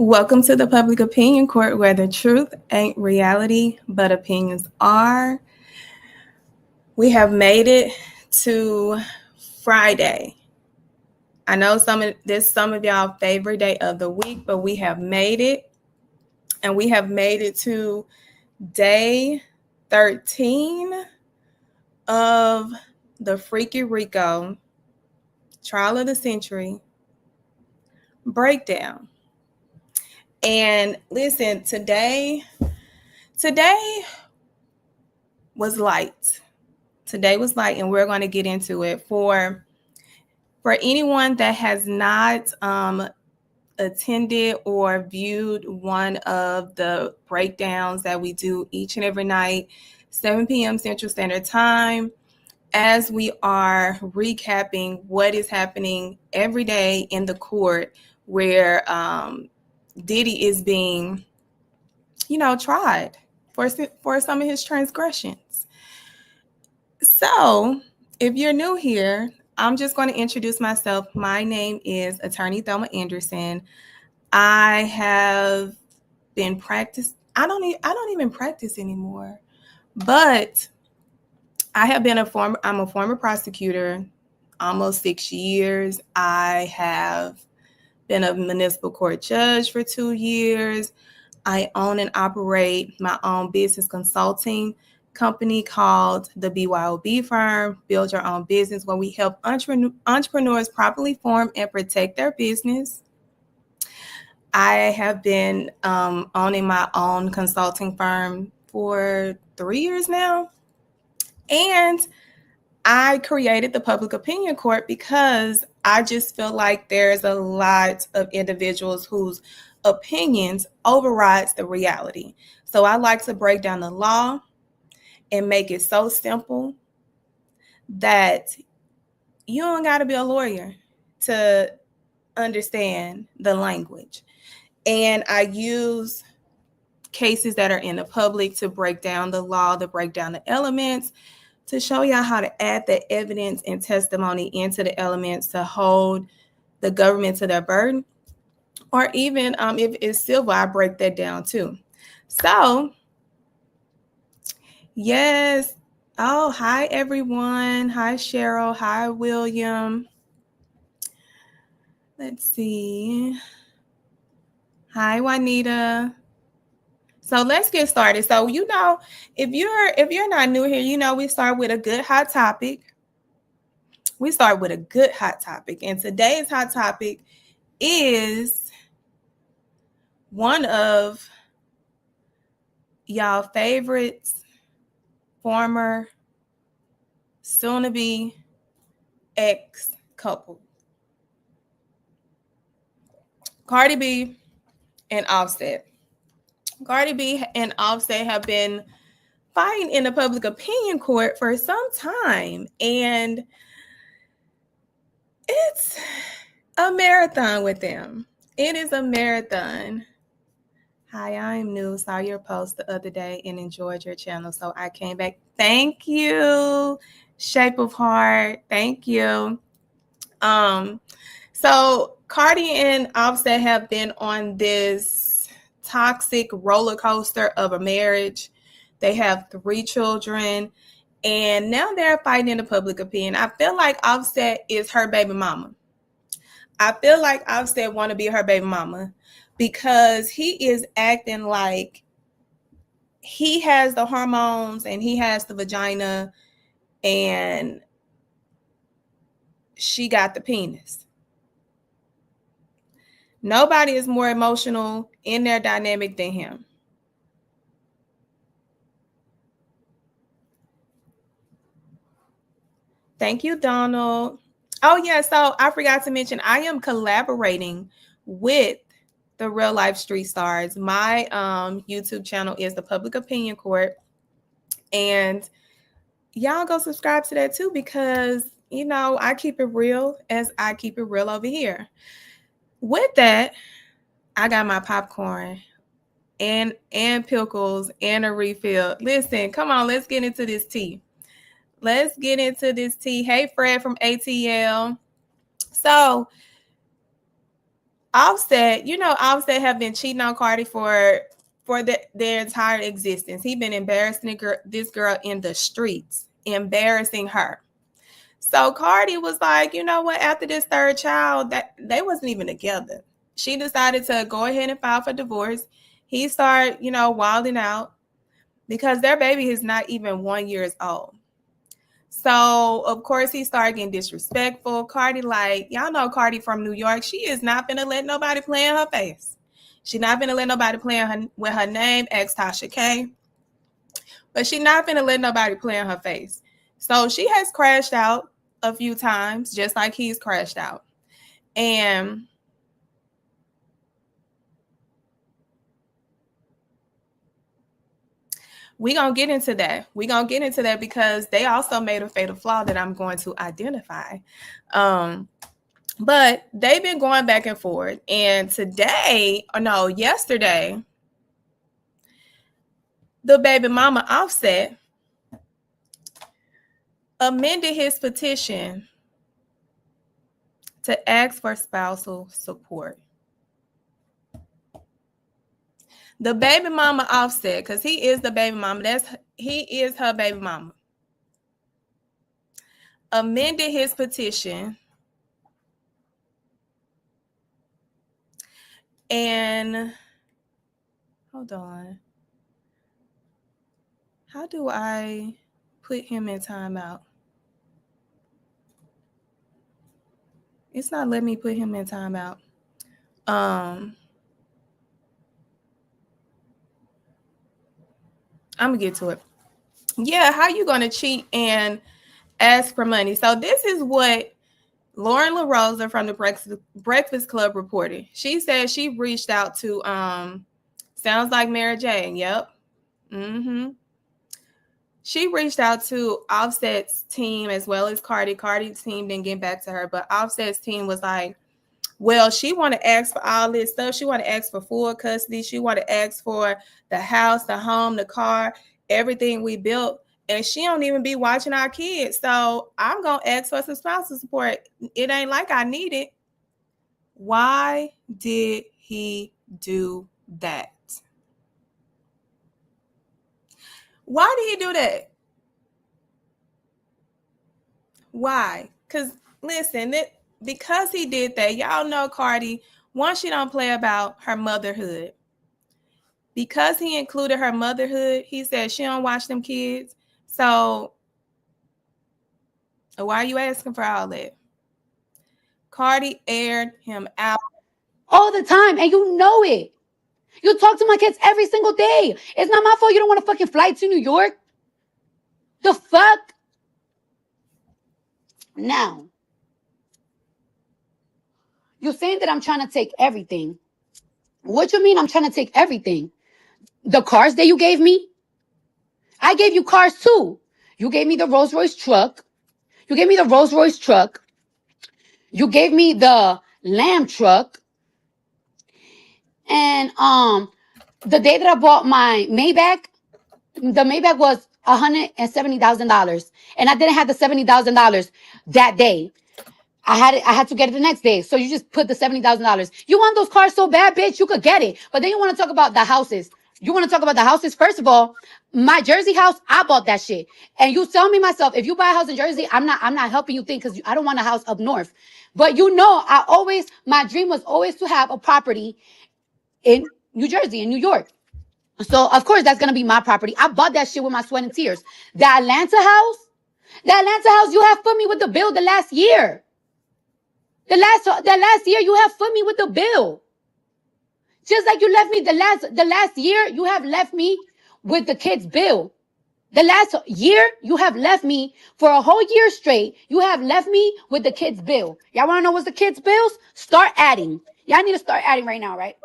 Welcome to the Public Opinion Court, where the truth ain't reality, but opinions are. We have made it to Friday. I know some of y'all favorite day of the week, but we have made it, and we have made it to day 13 of the Freaky Rico Trial of the Century breakdown. And listen, today was light. Today was light, and we're going to get into it. For anyone that has not attended or viewed one of the breakdowns that we do each and every night, 7 p.m. Central Standard Time, as we are recapping what is happening every day in the court where Diddy is being, tried for some of his transgressions. So, if you're new here, I'm just going to introduce myself. My name is Attorney Thelma Anderson. I have been practiced. I don't even practice anymore, but I have been I'm a former prosecutor, almost 6 years. I have been a municipal court judge for 2 years. I own and operate my own business consulting company called the BYOB Firm, Build Your Own Business, where we help entrepreneurs properly form and protect their business. I have been owning my own consulting firm for 3 years now. And I created the Public Opinion Court because I just feel like there's a lot of individuals whose opinions overrides the reality. So I like to break down the law and make it so simple that you don't got to be a lawyer to understand the language. And I use cases that are in the public to break down the law, to break down the elements, to show y'all how to add the evidence and testimony into the elements to hold the government to their burden. Or even if it's civil, I break that down too. So, yes. Oh, hi, everyone. Hi, Cheryl. Hi, William. Let's see. Hi, Juanita. So let's get started. So, if you're not new here, we start with a good hot topic. And today's hot topic is one of y'all favorites, former, soon-to-be ex-couple. Cardi B and Offset. Cardi B and Offset have been fighting in the Public Opinion Court for some time, and it's a marathon with them. It is a marathon. Hi, I'm new. Saw your post the other day and enjoyed your channel, so I came back. Thank you, Shape of Heart. Thank you. So Cardi and Offset have been on this toxic roller coaster of a marriage. They have 3 children, and now they're fighting in the public opinion. I feel like Offset is her baby mama. I feel like Offset want to be her baby mama because he is acting like he has the hormones and he has the vagina and she got the penis. Nobody is more emotional in their dynamic than him. Thank you, Donald. Oh, yeah. So I forgot to mention, I am collaborating with the Real Life Street Stars. My YouTube channel is the Public Opinion Court. And y'all go subscribe to that too, because, I keep it real as I keep it real over here. With that, I got my popcorn and pickles and a refill. Listen, come on, let's get into this tea. Hey, Fred from ATL. So Offset, Offset have been cheating on Cardi for their entire existence. He been embarrassing this girl in the streets, embarrassing her. So Cardi was like, you know what? After this third child, that they wasn't even together. She decided to go ahead and file for divorce. He started, wilding out because their baby is not even 1 year old. So of course he started getting disrespectful. Cardi, like, y'all know Cardi from New York. She is not gonna let nobody play in her face. She not gonna let nobody play with her name. Ex Tasha K. But she not gonna let nobody play in her face. So she has crashed out a few times, just like he's crashed out. And we're going to get into that. We're going to get into that because they also made a fatal flaw that I'm going to identify. But they've been going back and forth. And yesterday, the baby mama Offset amended his petition to ask for spousal support. The baby mama Offset, because he is the baby mama, he is her baby mama, amended his petition and hold on. How do I put him in timeout? It's not letting me put him in timeout. I'm gonna get to it. Yeah, how you gonna cheat and ask for money? So this is what Lauren LaRosa from the Breakfast Club reported. She said she reached out to sounds like Mary Jane. Yep. She reached out to Offset's team as well as Cardi. Cardi's team didn't get back to her, but Offset's team was like, well, she want to ask for all this stuff. She want to ask for full custody. She want to ask for the house, the home, the car, everything we built. And she don't even be watching our kids. So I'm going to ask for some spousal support. It ain't like I need it. Why did he do that? Why did he do that? Why? Because listen, because he did that, y'all know Cardi, once she don't play about her motherhood. Because he included her motherhood, he said she don't watch them kids. So why are you asking for all that? Cardi aired him out all the time, and you know it. You talk to my kids every single day. It's not my fault you don't want to fucking fly to New York. The fuck? Now, you're saying that I'm trying to take everything. What you mean I'm trying to take everything? The cars that you gave me? I gave you cars too. You gave me the Rolls Royce truck. You gave me the Rolls Royce truck. You gave me the Lamb truck. And the day that I bought my Maybach, the Maybach was $170,000, and I didn't have the $70,000 that day. I had to get it the next day. So you just put the $70,000. You want those cars so bad, bitch, you could get it. But then you want to talk about the houses. You want to talk about the houses? First of all, my Jersey house, I bought that shit. And you tell me myself, if you buy a house in Jersey, I'm not helping you think, because I don't want a house up north. But my dream was always to have a property in New Jersey, in New York. So of course that's gonna be my property. I bought that shit with my sweat and tears. The Atlanta house, you have put me with the bill the last year. The last year you have put me with the bill. Just like you left me the last year, you have left me with the kids' bill. The last year, you have left me for a whole year straight. You have left me with the kids' bill. Y'all want to know what's the kids' bills? Start adding. Y'all need to start adding right now, right?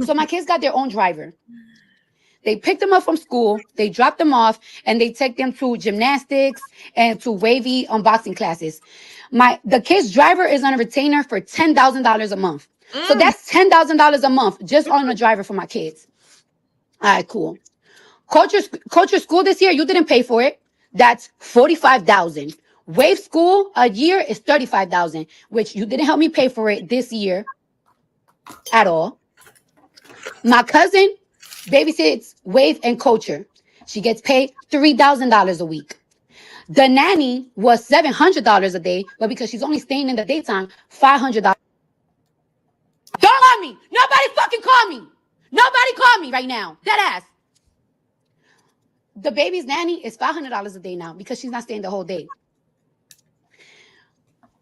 So my kids got their own driver. They picked them up from school, they dropped them off, and they take them to gymnastics and to wavy unboxing classes. The kids' driver is on a retainer for $10,000 a month. So that's $10,000 a month just on a driver for my kids. All right, cool. Culture school this year, you didn't pay for it. That's $45,000. Wave school a year is $35,000, which you didn't help me pay for it this year. at all. My cousin babysits Wave and Culture. She gets paid $3,000 a week. The nanny was $700 a day, but because she's only staying in the daytime, $500. Don't call me. Nobody fucking call me. Nobody call me right now. Dead ass. The baby's nanny is $500 a day now because she's not staying the whole day.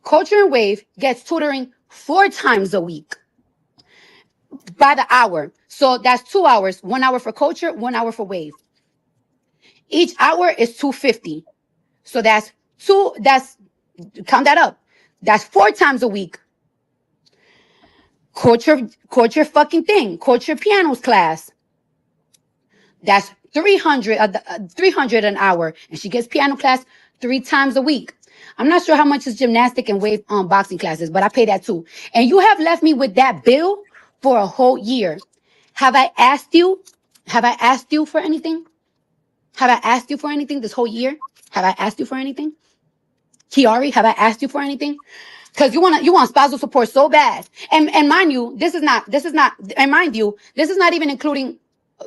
Culture and Wave gets tutoring 4 times a week by the hour. So that's 2 hours, 1 hour for Culture, 1 hour for Wave. Each hour is $250. So that's count that up. That's 4 times a week. Culture fucking thing. Culture pianos class. That's 300 an hour. And she gets piano class 3 times a week. I'm not sure how much is gymnastic and Wave boxing classes, but I pay that too. And you have left me with that bill for a whole year. Have I asked you? Have I asked you for anything? Have I asked you for anything this whole year? Have I asked you for anything? Kiari, have I asked you for anything? Because you want spousal support so bad. And mind you, and mind you, this is not even including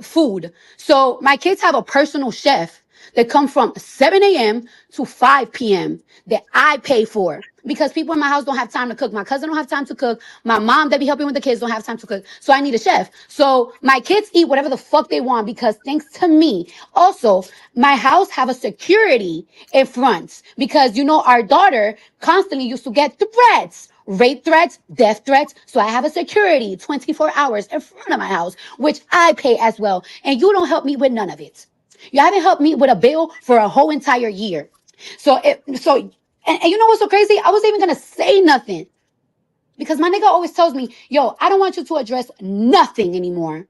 food. So my kids have a personal chef that come from 7 a.m. to 5 p.m. that I pay for. Because people in my house don't have time to cook. My cousin don't have time to cook. My mom that be helping with the kids don't have time to cook. So I need a chef. So my kids eat whatever the fuck they want because thanks to me. Also, my house have a security in front because, our daughter constantly used to get threats. Rape threats, death threats. So I have a security 24 hours in front of my house, which I pay as well. And you don't help me with none of it. You haven't helped me with a bill for a whole entire year. And you know what's so crazy? I wasn't even going to say nothing. Because my nigga always tells me, yo, I don't want you to address nothing anymore.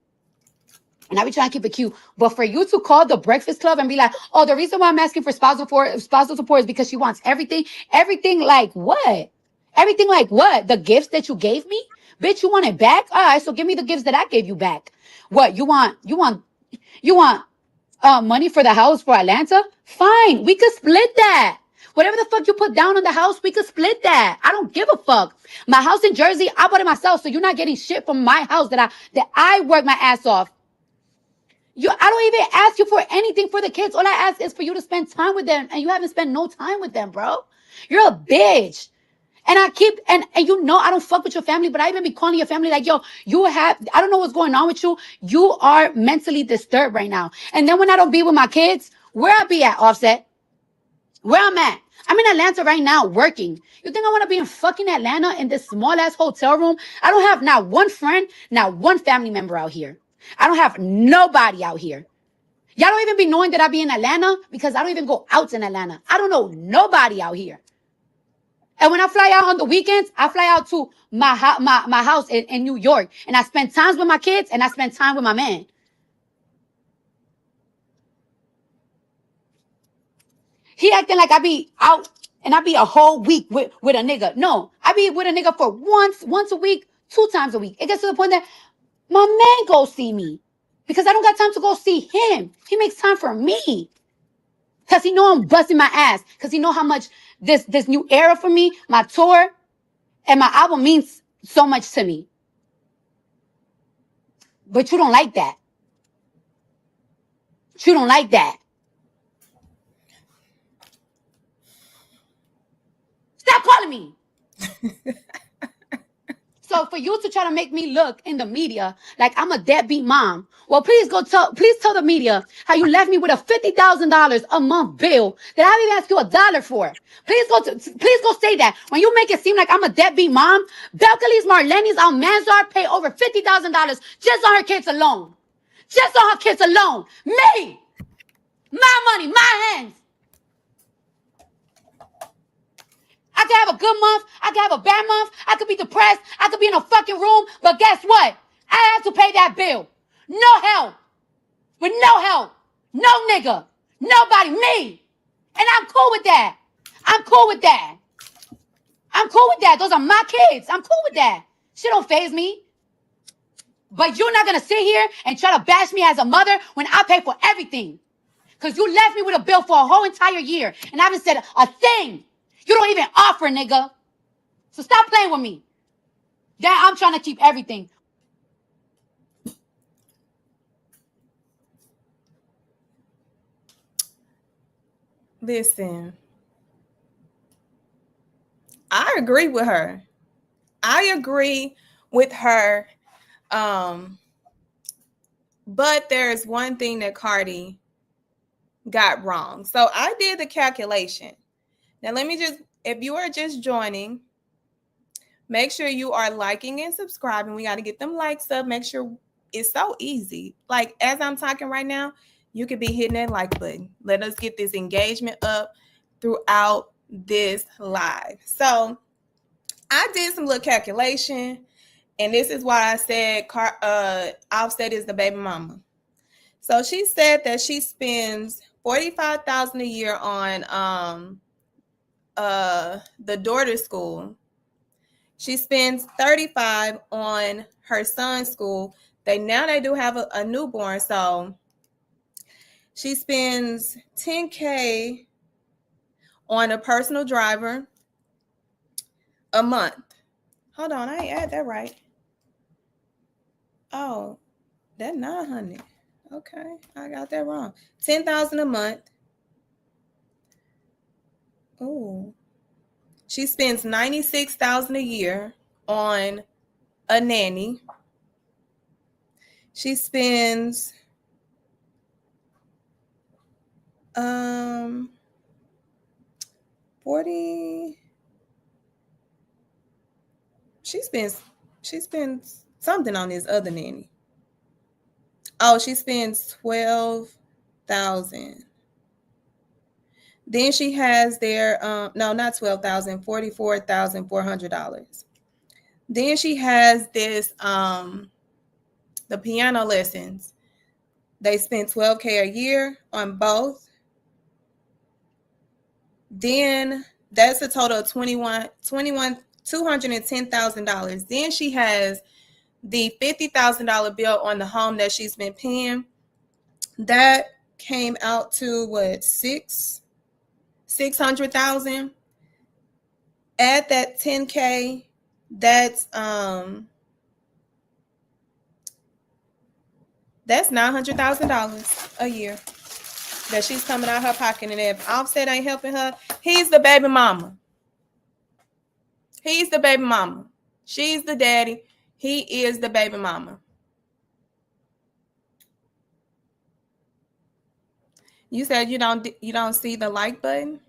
And I be trying to keep it cute. But for you to call the Breakfast Club and be like, oh, the reason why I'm asking for spousal support is because she wants everything. Everything like what? Everything like what? The gifts that you gave me? Bitch, you want it back? All right, so give me the gifts that I gave you back. What? You want money for the house for Atlanta? Fine, we could split that. Whatever the fuck you put down on the house, we could split that. I don't give a fuck. My house in Jersey, I bought it myself, so you're not getting shit from my house that I work my ass off. I don't even ask you for anything for the kids. All I ask is for you to spend time with them, and you haven't spent no time with them, bro. You're a bitch. And I don't fuck with your family, but I even be calling your family like, yo, I don't know what's going on with you. You are mentally disturbed right now. And then when I don't be with my kids, where I be at, Offset? Where I'm at? I'm in Atlanta right now working. You think I want to be in fucking Atlanta in this small ass hotel room? I don't have not one friend, not one family member out here. I don't have nobody out here. Y'all don't even be knowing that I be in Atlanta because I don't even go out in Atlanta. I don't know nobody out here. And when I fly out on the weekends, I fly out to my house in New York. And I spend time with my kids and I spend time with my man. He acting like I be out and I be a whole week with a nigga. No, I be with a nigga for once a week, 2 times a week. It gets to the point that my man go see me because I don't got time to go see him. He makes time for me because he know I'm busting my ass because he know how much this new era for me, my tour and my album means so much to me. But you don't like that. You don't like that. Stop calling me. So for you to try to make me look in the media like I'm a deadbeat mom, well, please tell the media how you left me with a $50,000 a month bill that I didn't ask you $1 for. Please go say that. When you make it seem like I'm a deadbeat mom, Belcalis, Marlenis, Almanzar pay over $50,000 just on her kids alone. Just on her kids alone. Me. My money, my hands. I could have a good month. I could have a bad month. I could be depressed. I could be in a fucking room. But guess what? I have to pay that bill. No help. With no help. No nigga. Nobody. Me. And I'm cool with that. I'm cool with that. I'm cool with that. Those are my kids. I'm cool with that. Shit don't faze me. But you're not going to sit here and try to bash me as a mother when I pay for everything. Because you left me with a bill for a whole entire year. And I haven't said a thing. You don't even offer, nigga. So stop playing with me. Yeah, I'm trying to keep everything. Listen, I agree with her. I agree with her. Um, but there's one thing that Cardi got wrong. So I did the calculation. Now, let me just, if you are just joining, make sure you are liking and subscribing. We got to get them likes up. Make sure it's so easy. Like, as I'm talking right now, you could be hitting that like button. Let us get this engagement up throughout this live. So I did some little calculation, and this is why I said Offset is the baby mama. So she said that she spends $45,000 a year on the daughter school. She spends 35 on her son's school. They do have a newborn, so she spends 10K on a personal driver a month. Hold on, I ain't add that right. Oh, that's 900. Okay, I got that wrong. 10,000 a month. Oh, she spends 96,000 a year on a nanny. She spends 40. She spends something on this other nanny. Oh, she spends 12,000. Then she has their no, not 12,000, $44,400. Then she has this the piano lessons. They spend 12K a year on both. Then that's a total of $210,000. Then she has the $50,000 bill on the home that she's been paying. That came out to what, 600,000. Add that 10K. That's $900,000 a year that she's coming out her pocket. And if Offset ain't helping her, he's the baby mama. He's the baby mama. She's the daddy. He is the baby mama. You said you don't see the like button?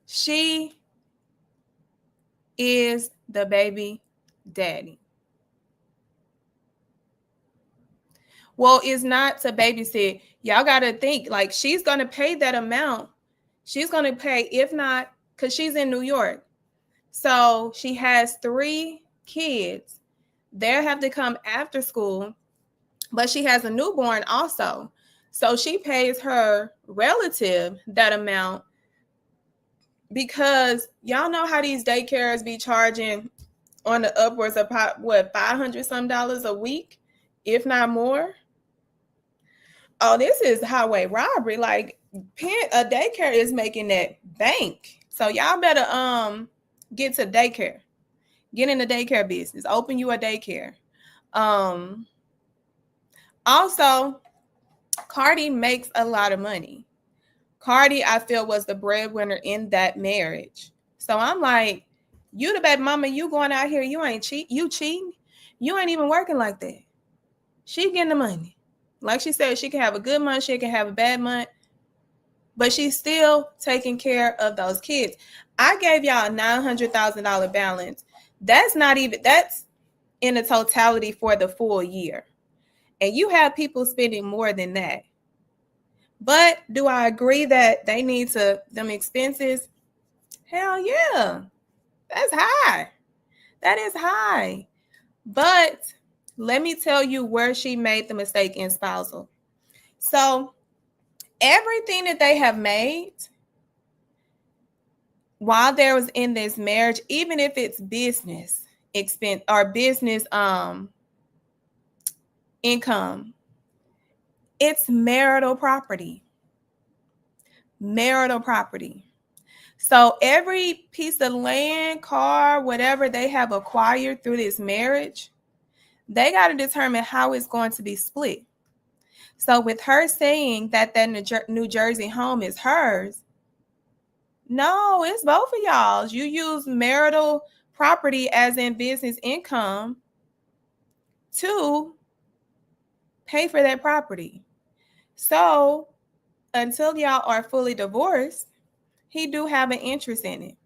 She is the baby daddy. Well, it's not to babysit. Y'all got to think, like, she's going to pay that amount. She's going to pay, if not, because she's in New York. So she has 3 kids. They'll have to come after school, but she has a newborn also. So she pays her relative that amount because y'all know how these daycares be charging on the upwards of what, $500 some a week, if not more. Oh, this is highway robbery. Like, a daycare is making that bank. So y'all better get to daycare. Get in the daycare business. Open you a daycare. Also, Cardi makes a lot of money. Cardi, I feel, was the breadwinner in that marriage. So I'm like, you the baby mama, you going out here, you ain't cheating. You ain't even working like that. She getting the money. Like she said, she can have a good month, she can have a bad month, but she's still taking care of those kids. I gave y'all a $900,000 balance. That's in the totality for the full year. And you have people spending more than that. But do I agree that they need them expenses? Hell yeah. That's high. That is high. But let me tell you where she made the mistake in spousal. So everything that they have made while there was in this marriage, even if it's business expense or business income, it's marital property. Marital property. So every piece of land, car, whatever they have acquired through this marriage, They got to determine how it's going to be split. So with her saying that New Jersey home is hers, no, it's both of y'all's. You use marital property as in business income to pay for that property. So until y'all are fully divorced, he do have an interest in it.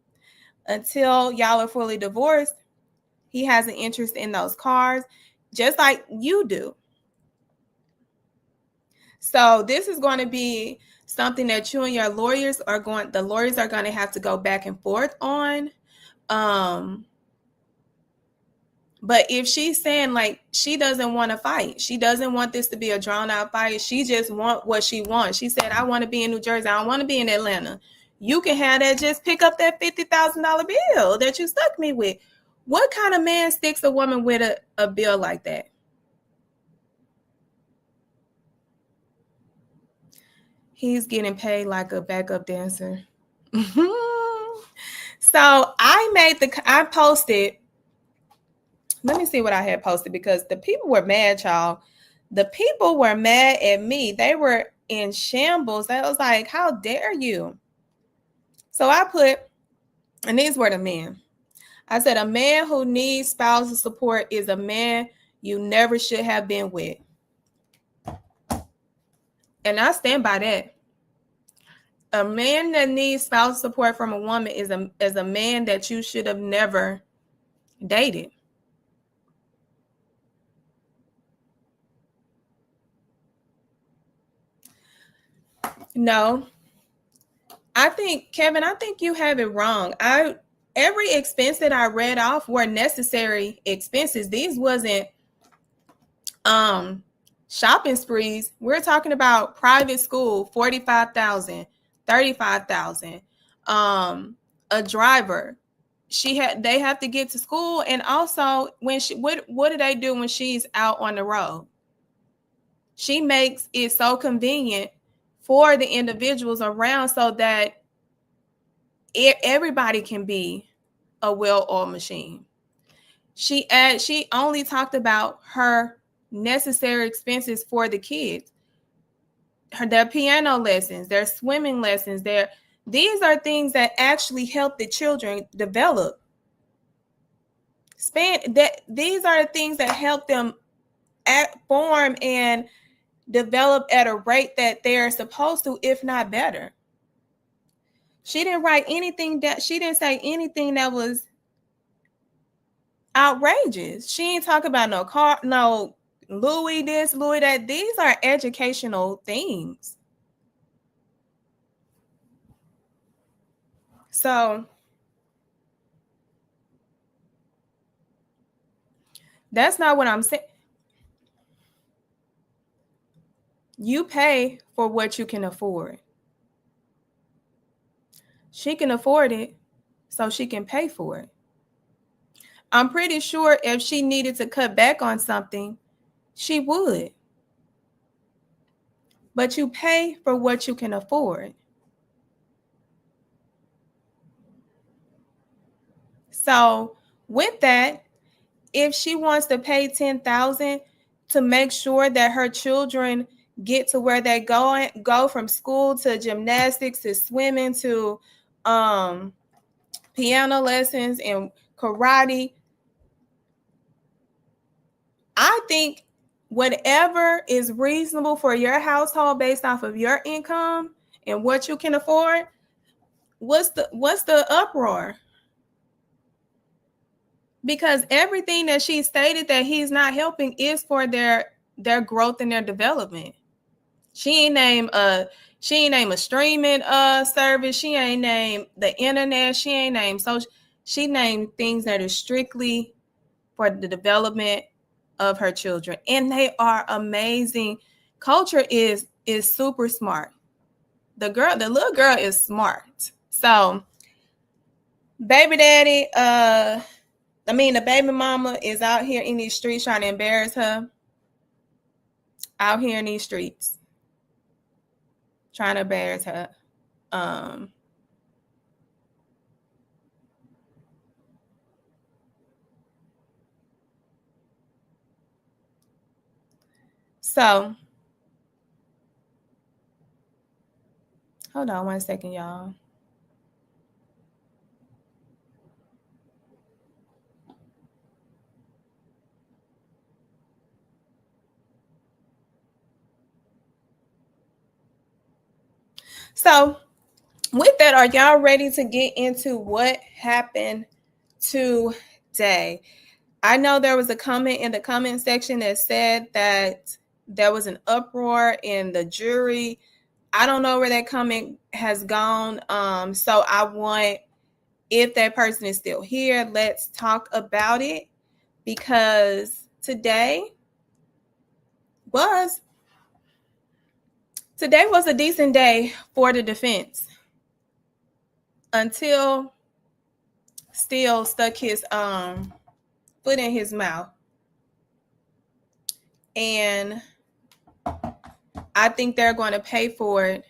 Until y'all are fully divorced, he has an interest in those cars, just like you do. So this is going to be something that you and your lawyers are going to have to go back and forth on. But if she's saying like she doesn't want to fight, she doesn't want this to be a drawn out fight, she just want what she wants. She said, I want to be in New Jersey, I don't want to be in Atlanta. You can have that, just pick up that $50,000 bill that you stuck me with. What kind of man sticks a woman with a bill like that? He's getting paid like a backup dancer. So I posted, let me see what I had posted, because the people were mad, y'all. The people were mad at me. They were in shambles. I was like, how dare you? So I put, and these were the men. I said, a man who needs spousal support is a man you never should have been with. And I stand by that. A man that needs spousal support from a woman is a man that you should have never dated. No, Kevin, I think you have it wrong. Every expense that I read off were necessary expenses. These wasn't shopping sprees. We're talking about private school, 45,000, 35,000. A driver. They have to get to school, and also when what do they do when she's out on the road? She makes it so convenient for the individuals around so that everybody can be a well-oiled machine. She only talked about her necessary expenses for the kids, their piano lessons, their swimming lessons. These are things that actually help the children develop. These are the things that help them form and develop at a rate that they're supposed to, if not better. She didn't write anything she didn't say anything that was outrageous. She ain't talk about no car, no Louis this, Louis that. These are educational things. So that's not what I'm saying. You pay for what you can afford. She can afford it, so she can pay for it. I'm pretty sure if she needed to cut back on something, she would. But you pay for what you can afford. So with that, if she wants to pay $10,000 to make sure that her children get to where they go from school to gymnastics to swimming to piano lessons and karate, I think whatever is reasonable for your household based off of your income and what you can afford, what's the uproar? Because everything that she stated that he's not helping is for their growth and their development. She ain't name a streaming service. She ain't name the internet. She ain't name social. She named things that are strictly for the development of her children, and they are amazing. Culture is super smart. The little girl is smart. So, baby daddy, the baby mama is out here in these streets trying to embarrass her. Out here in these streets, trying to embarrass her. So, hold on 1 second, y'all. So, with that, are y'all ready to get into what happened today? I know there was a comment in the comment section that said that there was an uproar in the jury. I don't know where that comment has gone. So I want, if that person is still here, let's talk about it, because today was a decent day for the defense until Steele stuck his foot in his mouth. And I think they're going to pay for it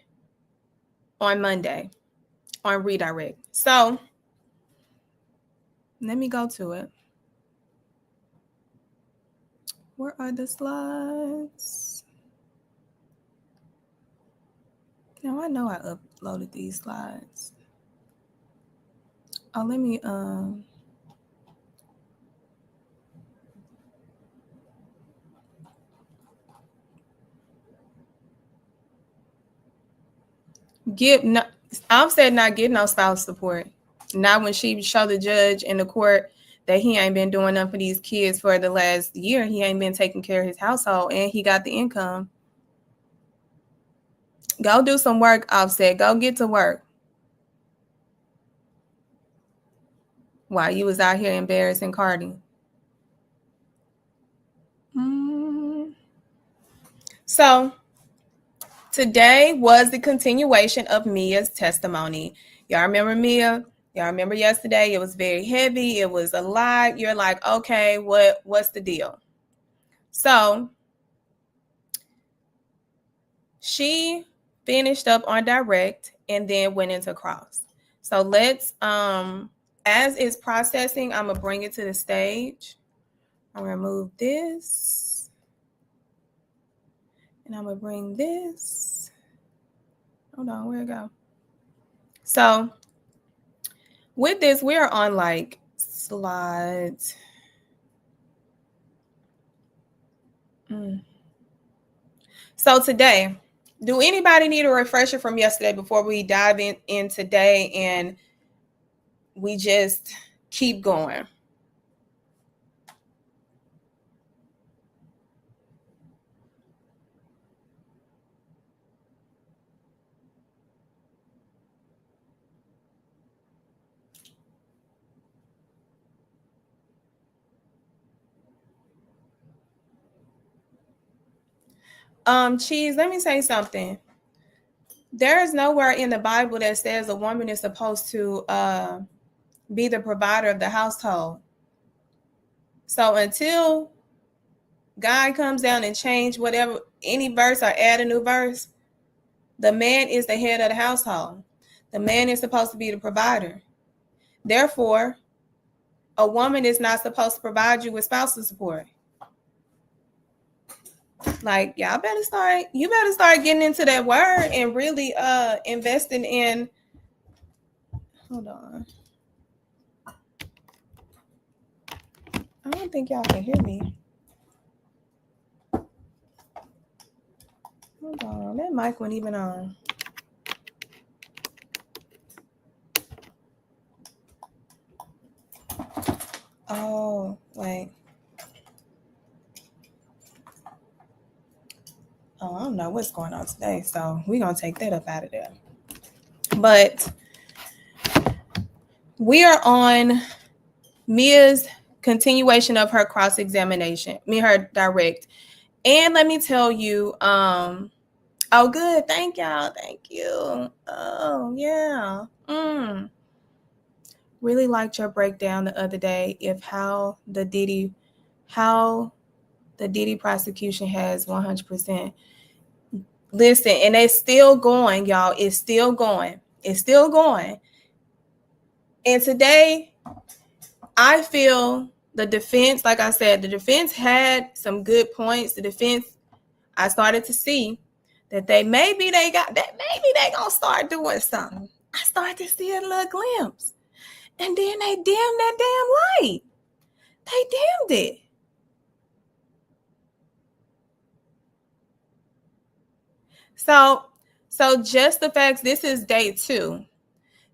on Monday on redirect. So let me go to it. Where are the slides? Now I know I uploaded these slides. Oh, let me I'm said not get no spouse support. Not when she showed the judge in the court that he ain't been doing nothing for these kids for the last year. He ain't been taking care of his household, and he got the income. Go do some work, Offset. Go get to work. While you was out here embarrassing Cardi. So today was the continuation of Mia's testimony. Y'all remember Mia? Y'all remember yesterday? It was very heavy. It was a lot. You're like, okay, what's the deal? So she finished up on direct and then went into cross. So let's, as it's processing, I'm gonna bring it to the stage. I'm gonna remove this. And I'm gonna bring this. Hold on, where'd it go? So with this, we are on like slides. So today, do anybody need a refresher from yesterday before we dive in today and we just keep going? Cheese, let me say something. There is nowhere in the Bible that says a woman is supposed to be the provider of the household. So until God comes down and change whatever, any verse or add a new verse, the man is the head of the household. The man is supposed to be the provider. Therefore, a woman is not supposed to provide you with spousal support. Like, you better start getting into that word and really investing in. Hold on. I don't think y'all can hear me. Hold on. That mic wasn't even on. Oh, wait. Oh, I don't know what's going on today. So we're going to take that up out of there. But we are on Mia's continuation of her cross-examination. Her direct. And let me tell you, oh, good. Thank y'all. Thank you. Oh, yeah. Really liked your breakdown the other day of how the Diddy prosecution has 100%. Listen, and it's still going, y'all. It's still going. It's still going. And today, I feel the defense, like I said, the defense had some good points. The defense, I started to see that maybe they gonna start doing something. I started to see a little glimpse. And then they dimmed that damn light. They dimmed it. So just the facts, this is day 2.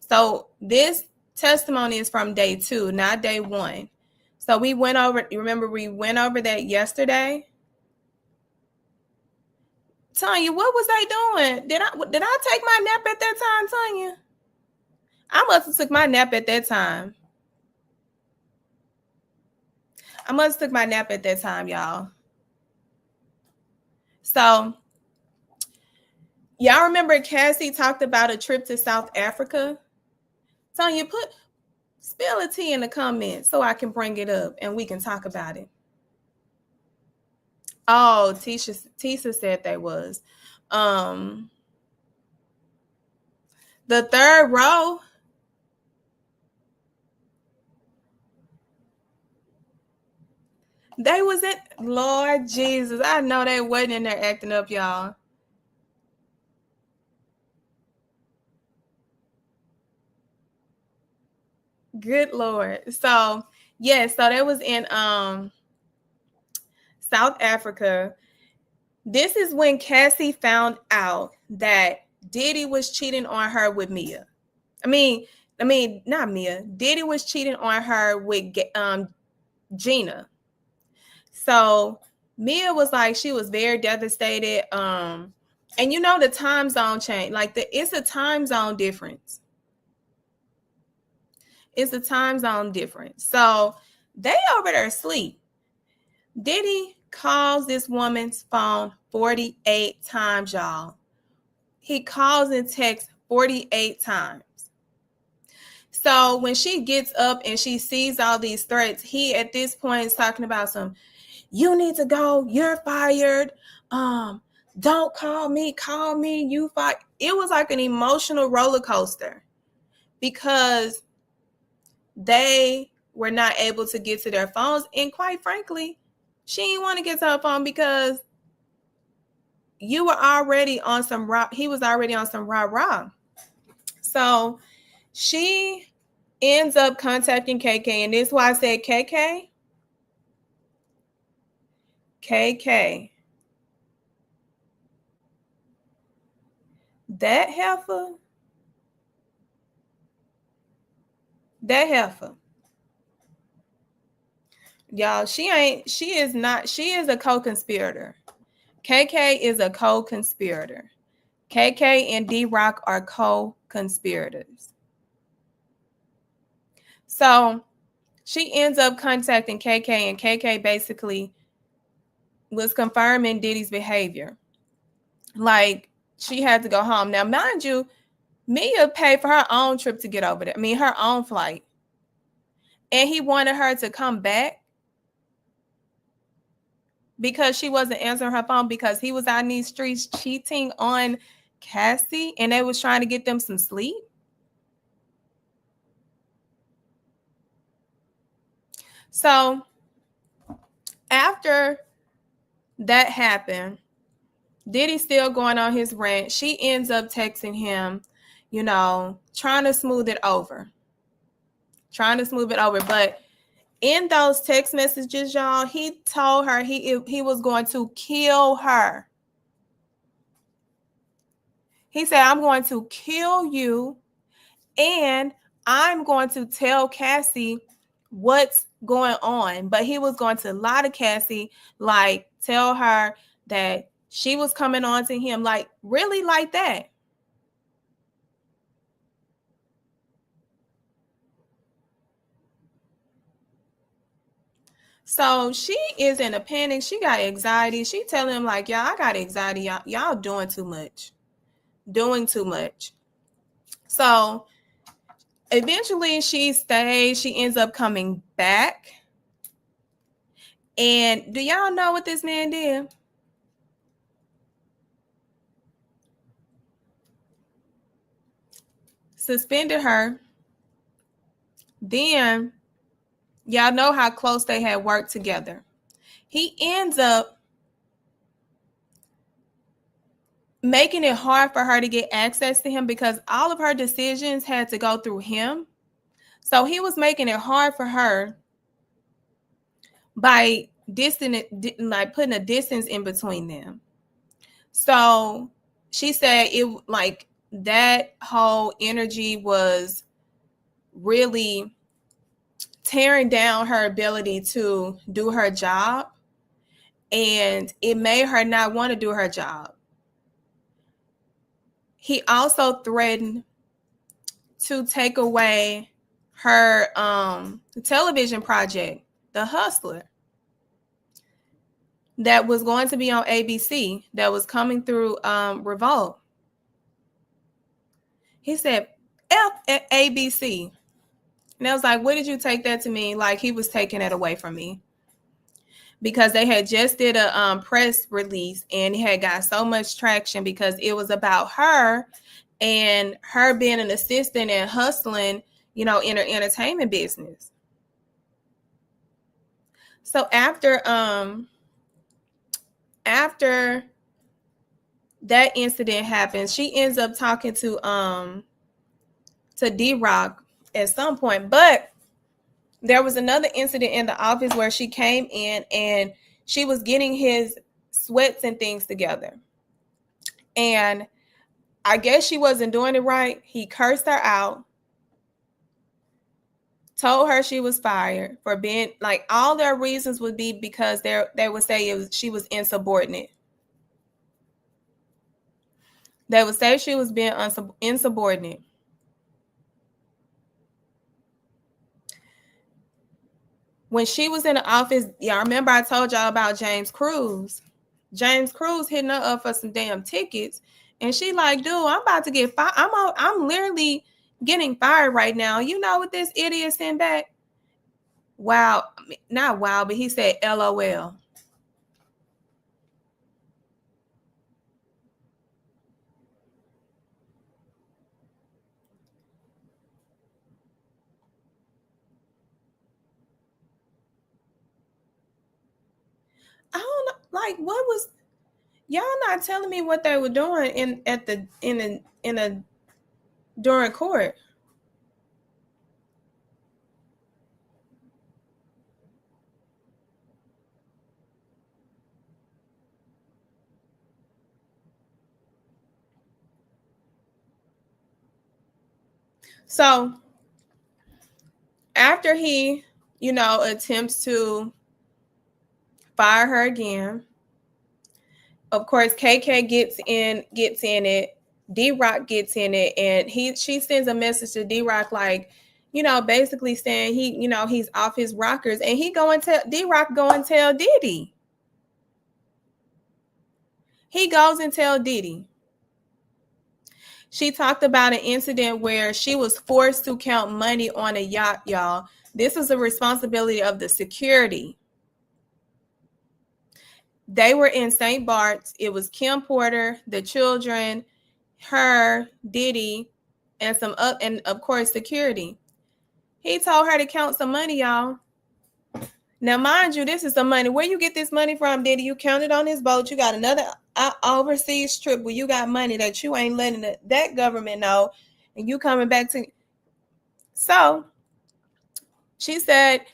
So this testimony is from day 2, not day 1. So we went over that yesterday. Tanya, what was I doing? Did I take my nap at that time, Tanya? I must have took my nap at that time. Y'all. So y'all remember Cassie talked about a trip to South Africa? Tanya, spill a tea in the comments so I can bring it up and we can talk about it. Oh, Tisha said they was. The third row. They was in, Lord Jesus. I know they wasn't in there acting up, y'all. Good Lord. So, yes, so they was in South Africa. This is when Cassie found out that Diddy was cheating on her with Mia. I mean, not Mia. Diddy was cheating on her with Gina. So Mia was like, she was very devastated. And you know the time zone change, like it's a time zone difference. It's a time zone difference. So they over there asleep. Diddy calls this woman's phone 48 times, y'all. He calls and texts 48 times. So when she gets up and she sees all these threats, he at this point is talking about you need to go, you're fired. Don't call me, you fired. It was like an emotional roller coaster because they were not able to get to their phones. And quite frankly, she didn't want to get to her phone because you were already on some rock. He was already on some rah-rah. So she ends up contacting KK. And this is why I said KK. That heifer. Y'all, she is a co-conspirator. KK is a co-conspirator. KK and D-Rock are co-conspirators. So she ends up contacting KK, and KK basically was confirming Diddy's behavior. Like, she had to go home. Now, mind you, Mia paid for her own trip to get over there. I mean, her own flight. And he wanted her to come back because she wasn't answering her phone because he was out in these streets cheating on Cassie and they was trying to get them some sleep. So after that happened, Diddy's still going on his rant. She ends up texting him, trying to smooth it over. But in those text messages, y'all, he told her he was going to kill her. He said, I'm going to kill you and I'm going to tell Cassie what's going on. But he was going to lie to Cassie, like tell her that she was coming on to him, like really like that. So she is in a panic. She got anxiety. She telling him like, y'all, I got anxiety. Y'all doing too much. So eventually she stays. She ends up coming back. And do y'all know what this man did? Suspended her. Then y'all know how close they had worked together. He ends up making it hard for her to get access to him because all of her decisions had to go through him. So he was making it hard for her by like putting a distance in between them. So she said it like that whole energy was really tearing down her ability to do her job, and it made her not want to do her job. He also threatened to take away her television project, The Hustler, that was going to be on ABC, that was coming through Revolt. He said, F at ABC. And I was like, what did you take that to mean? Like he was taking it away from me. Because they had just did a press release and it had got so much traction because it was about her and her being an assistant and hustling, in her entertainment business. So after that incident happens, she ends up talking to D-Rock at some point. But there was another incident in the office where she came in and she was getting his sweats and things together. And I guess she wasn't doing it right. He cursed her out, told her she was fired for being like, all their reasons would be because they would say she was insubordinate. They would say she was being insubordinate. When she was in the office, y'all remember I told y'all about James Cruz. James Cruz hitting her up for some damn tickets. And she like, dude, I'm about to get fired. I'm literally getting fired right now. You know what this idiot sent back? Wow. Not wow, but he said LOL. I don't know. Like, what was y'all not telling me what they were doing during court? So after he, attempts to fire her again, of course, KK gets in it. D-Rock gets in it, and she sends a message to D-Rock like, basically saying he's off his rockers, and D-Rock go and tell Diddy. He goes and tell Diddy. She talked about an incident where she was forced to count money on a yacht, y'all. This is a responsibility of the security. They were in St. Bart's. It was Kim Porter, the children, her, Diddy, and and of course security. He told her to count some money, y'all. Now, mind you, this is some money. Where you get this money from, Diddy? You counted on his boat. You got another overseas trip where you got money that you ain't letting that government know, and you coming back to. So she said,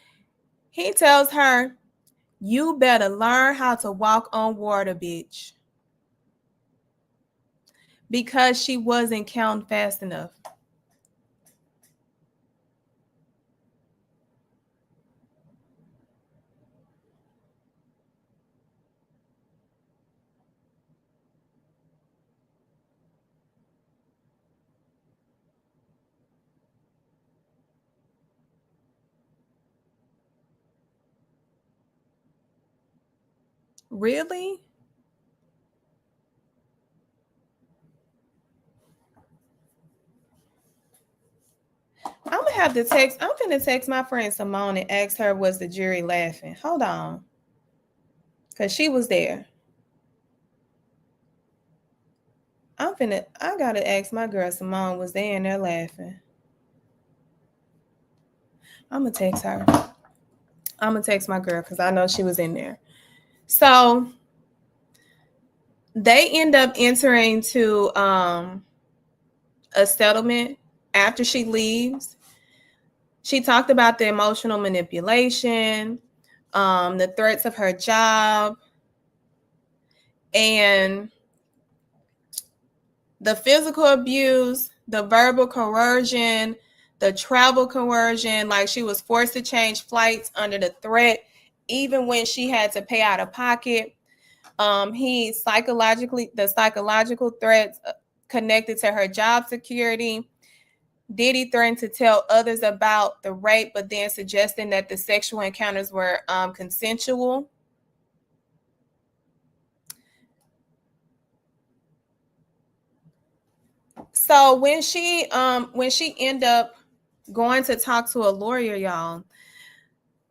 he tells her, you better learn how to walk on water, bitch. Because she wasn't counting fast enough. Really? I'm gonna text my friend Simone and ask her, was the jury laughing? Hold on. Cause she was there. I gotta ask my girl Simone, was they in there laughing? I'm gonna text her. I'm gonna text my girl because I know she was in there. So They end up entering to a settlement after she leaves. She talked about the emotional manipulation, the threats of her job, and the physical abuse, the verbal coercion, the travel coercion. Like, she was forced to change flights under the threat, even when she had to pay out of pocket. The psychological threats connected to her job security. Diddy threatened to tell others about the rape, but then suggesting that the sexual encounters were consensual. So when she ended up going to talk to a lawyer, y'all,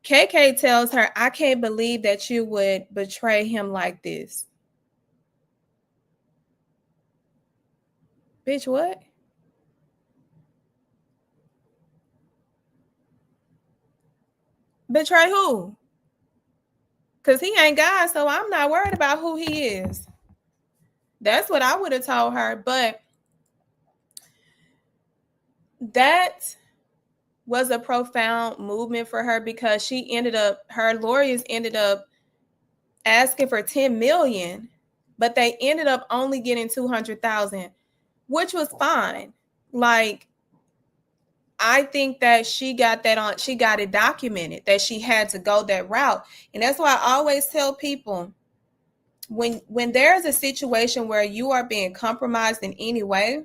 KK tells her, "I can't believe that you would betray him like this." Bitch, what? Betray who? Because he ain't God, so I'm not worried about who he is. That's what I would have told her. But that was a profound movement for her, because her lawyers ended up asking for 10 million, but they ended up only getting 200,000, which was fine. Like, I think that she got it documented that she had to go that route. And that's why I always tell people, when there's a situation where you are being compromised in any way,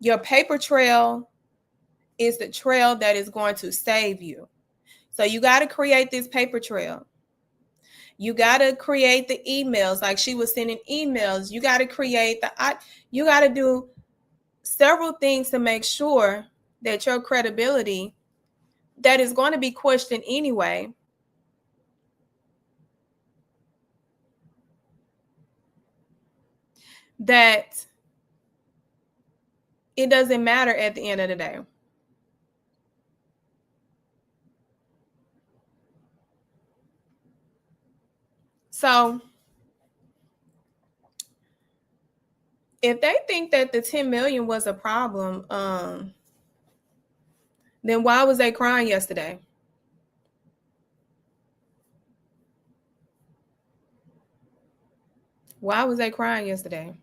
your paper trail is the trail that is going to save you. So you got to create this paper trail. You got to create the emails. Like, she was sending emails. You got to you got to do several things to make sure that your credibility, that is going to be questioned anyway, that it doesn't matter at the end of the day. So if they think that the 10 million was a problem, then why was they crying yesterday? Why was they crying yesterday?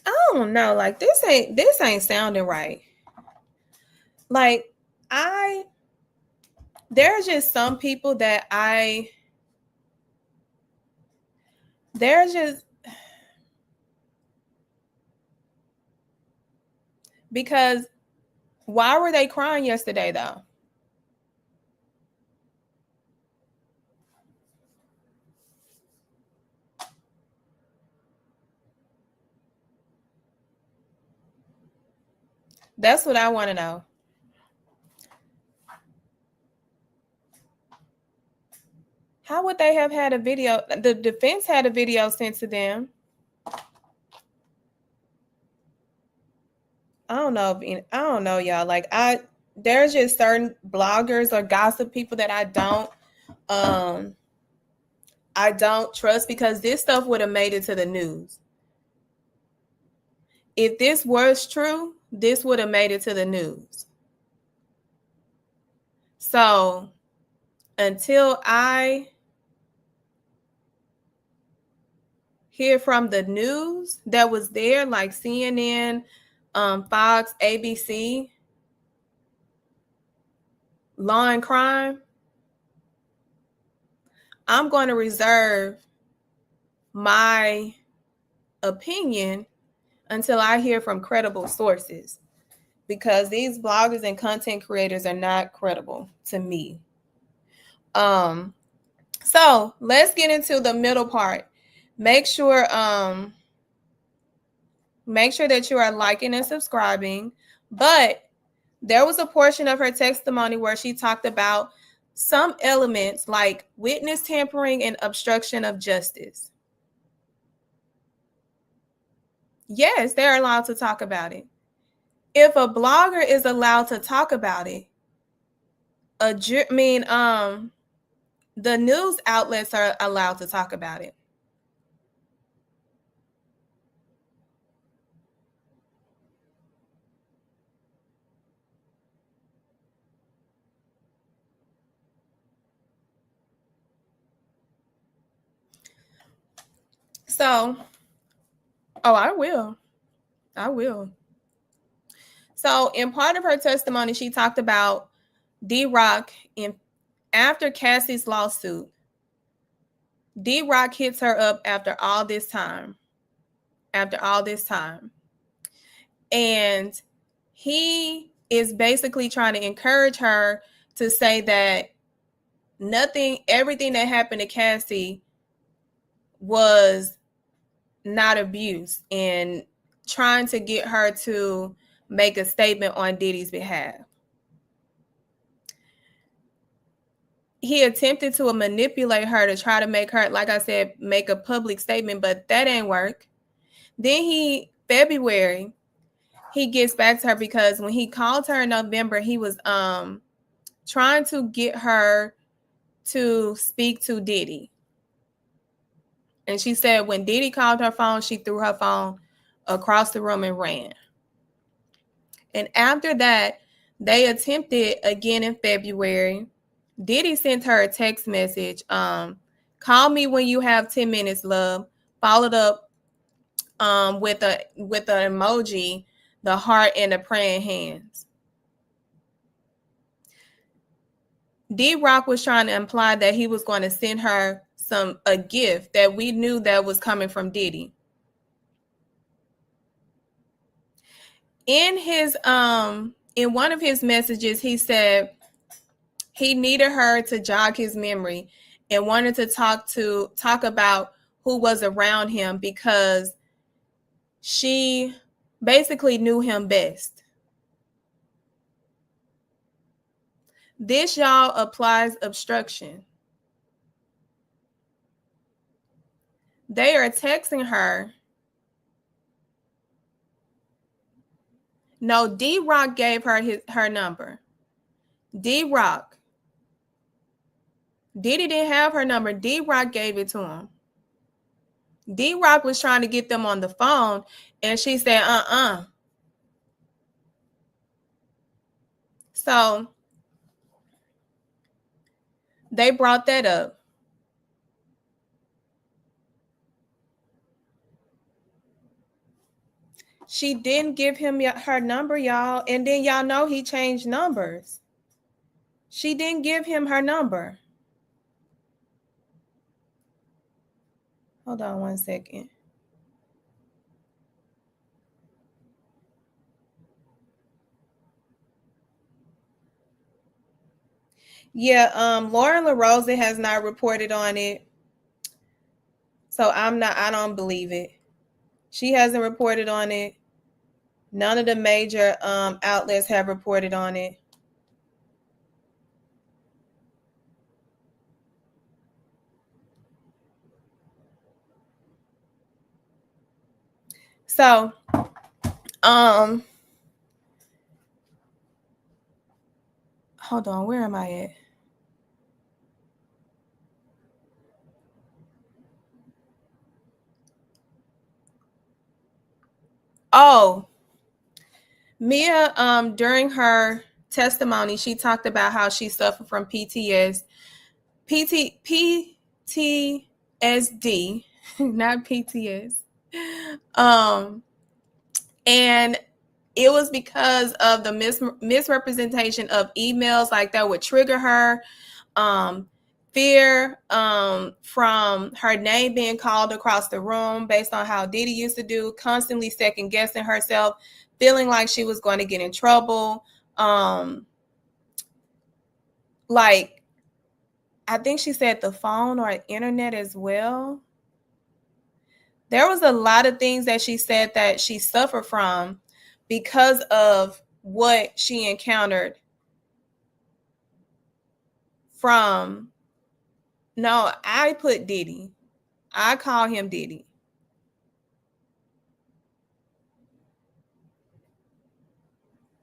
I don't know. Like, this ain't sounding right. Like, there's just some people that there's just, because why were they crying yesterday though? That's what I want to know. How would they have had a video? The defense had a video sent to them. I don't know. I don't know, y'all. Like, there's just certain bloggers or gossip people that I don't trust, because this stuff would have made it to the news. If this was true, this would have made it to the news. So until I hear from the news that was there, like CNN, Fox, ABC, Law and Crime, I'm going to reserve my opinion until I hear from credible sources, because these bloggers and content creators are not credible to me. So let's get into the middle part. Make sure that you are liking and subscribing. But there was a portion of her testimony where she talked about some elements like witness tampering and obstruction of justice. Yes, they're allowed to talk about it. If a blogger is allowed to talk about it, I mean, the news outlets are allowed to talk about it. So, oh, I will. I will. So, in part of her testimony, she talked about D Rock in after Cassie's lawsuit. D Rock hits her up after all this time. After all this time. And he is basically trying to encourage her to say that everything that happened to Cassie was not abuse, and trying to get her to make a statement on Diddy's behalf. He attempted to manipulate her to try to make her, like I said, make a public statement, but that didn't work. Then February, he gets back to her because when he called her in November, he was trying to get her to speak to Diddy. And she said when Diddy called her phone, she threw her phone across the room and ran. And after that, they attempted again in February. Diddy sent her a text message. Call me when you have 10 minutes, love. Followed up with an emoji, the heart and the praying hands. D Rock was trying to imply that he was going to send her a gift that we knew that was coming from Diddy. In one of his messages, he said he needed her to jog his memory and wanted to talk about who was around him because she basically knew him best. This, y'all, applies obstruction. They are texting her. No, D Rock gave her her number. D Rock. Diddy didn't have her number. D Rock gave it to him. D Rock was trying to get them on the phone, and she said, So they brought that up. She didn't give him her number, y'all. And then y'all know he changed numbers. She didn't give him her number. Hold on one second. Yeah, Lauren LaRosa has not reported on it. So I don't believe it. She hasn't reported on it. None of the major outlets have reported on it. So, hold on, where am I at? Oh, Mia, during her testimony, she talked about how she suffered from PTSD, not PTS. And it was because of the misrepresentation of emails, like that would trigger her. Fear from her name being called across the room based on how Diddy used to do, constantly second guessing herself, feeling like she was going to get in trouble. Like, I think she said the phone or internet as well. There was a lot of things that she said that she suffered from because of what she encountered from. No, I put Diddy. I call him Diddy.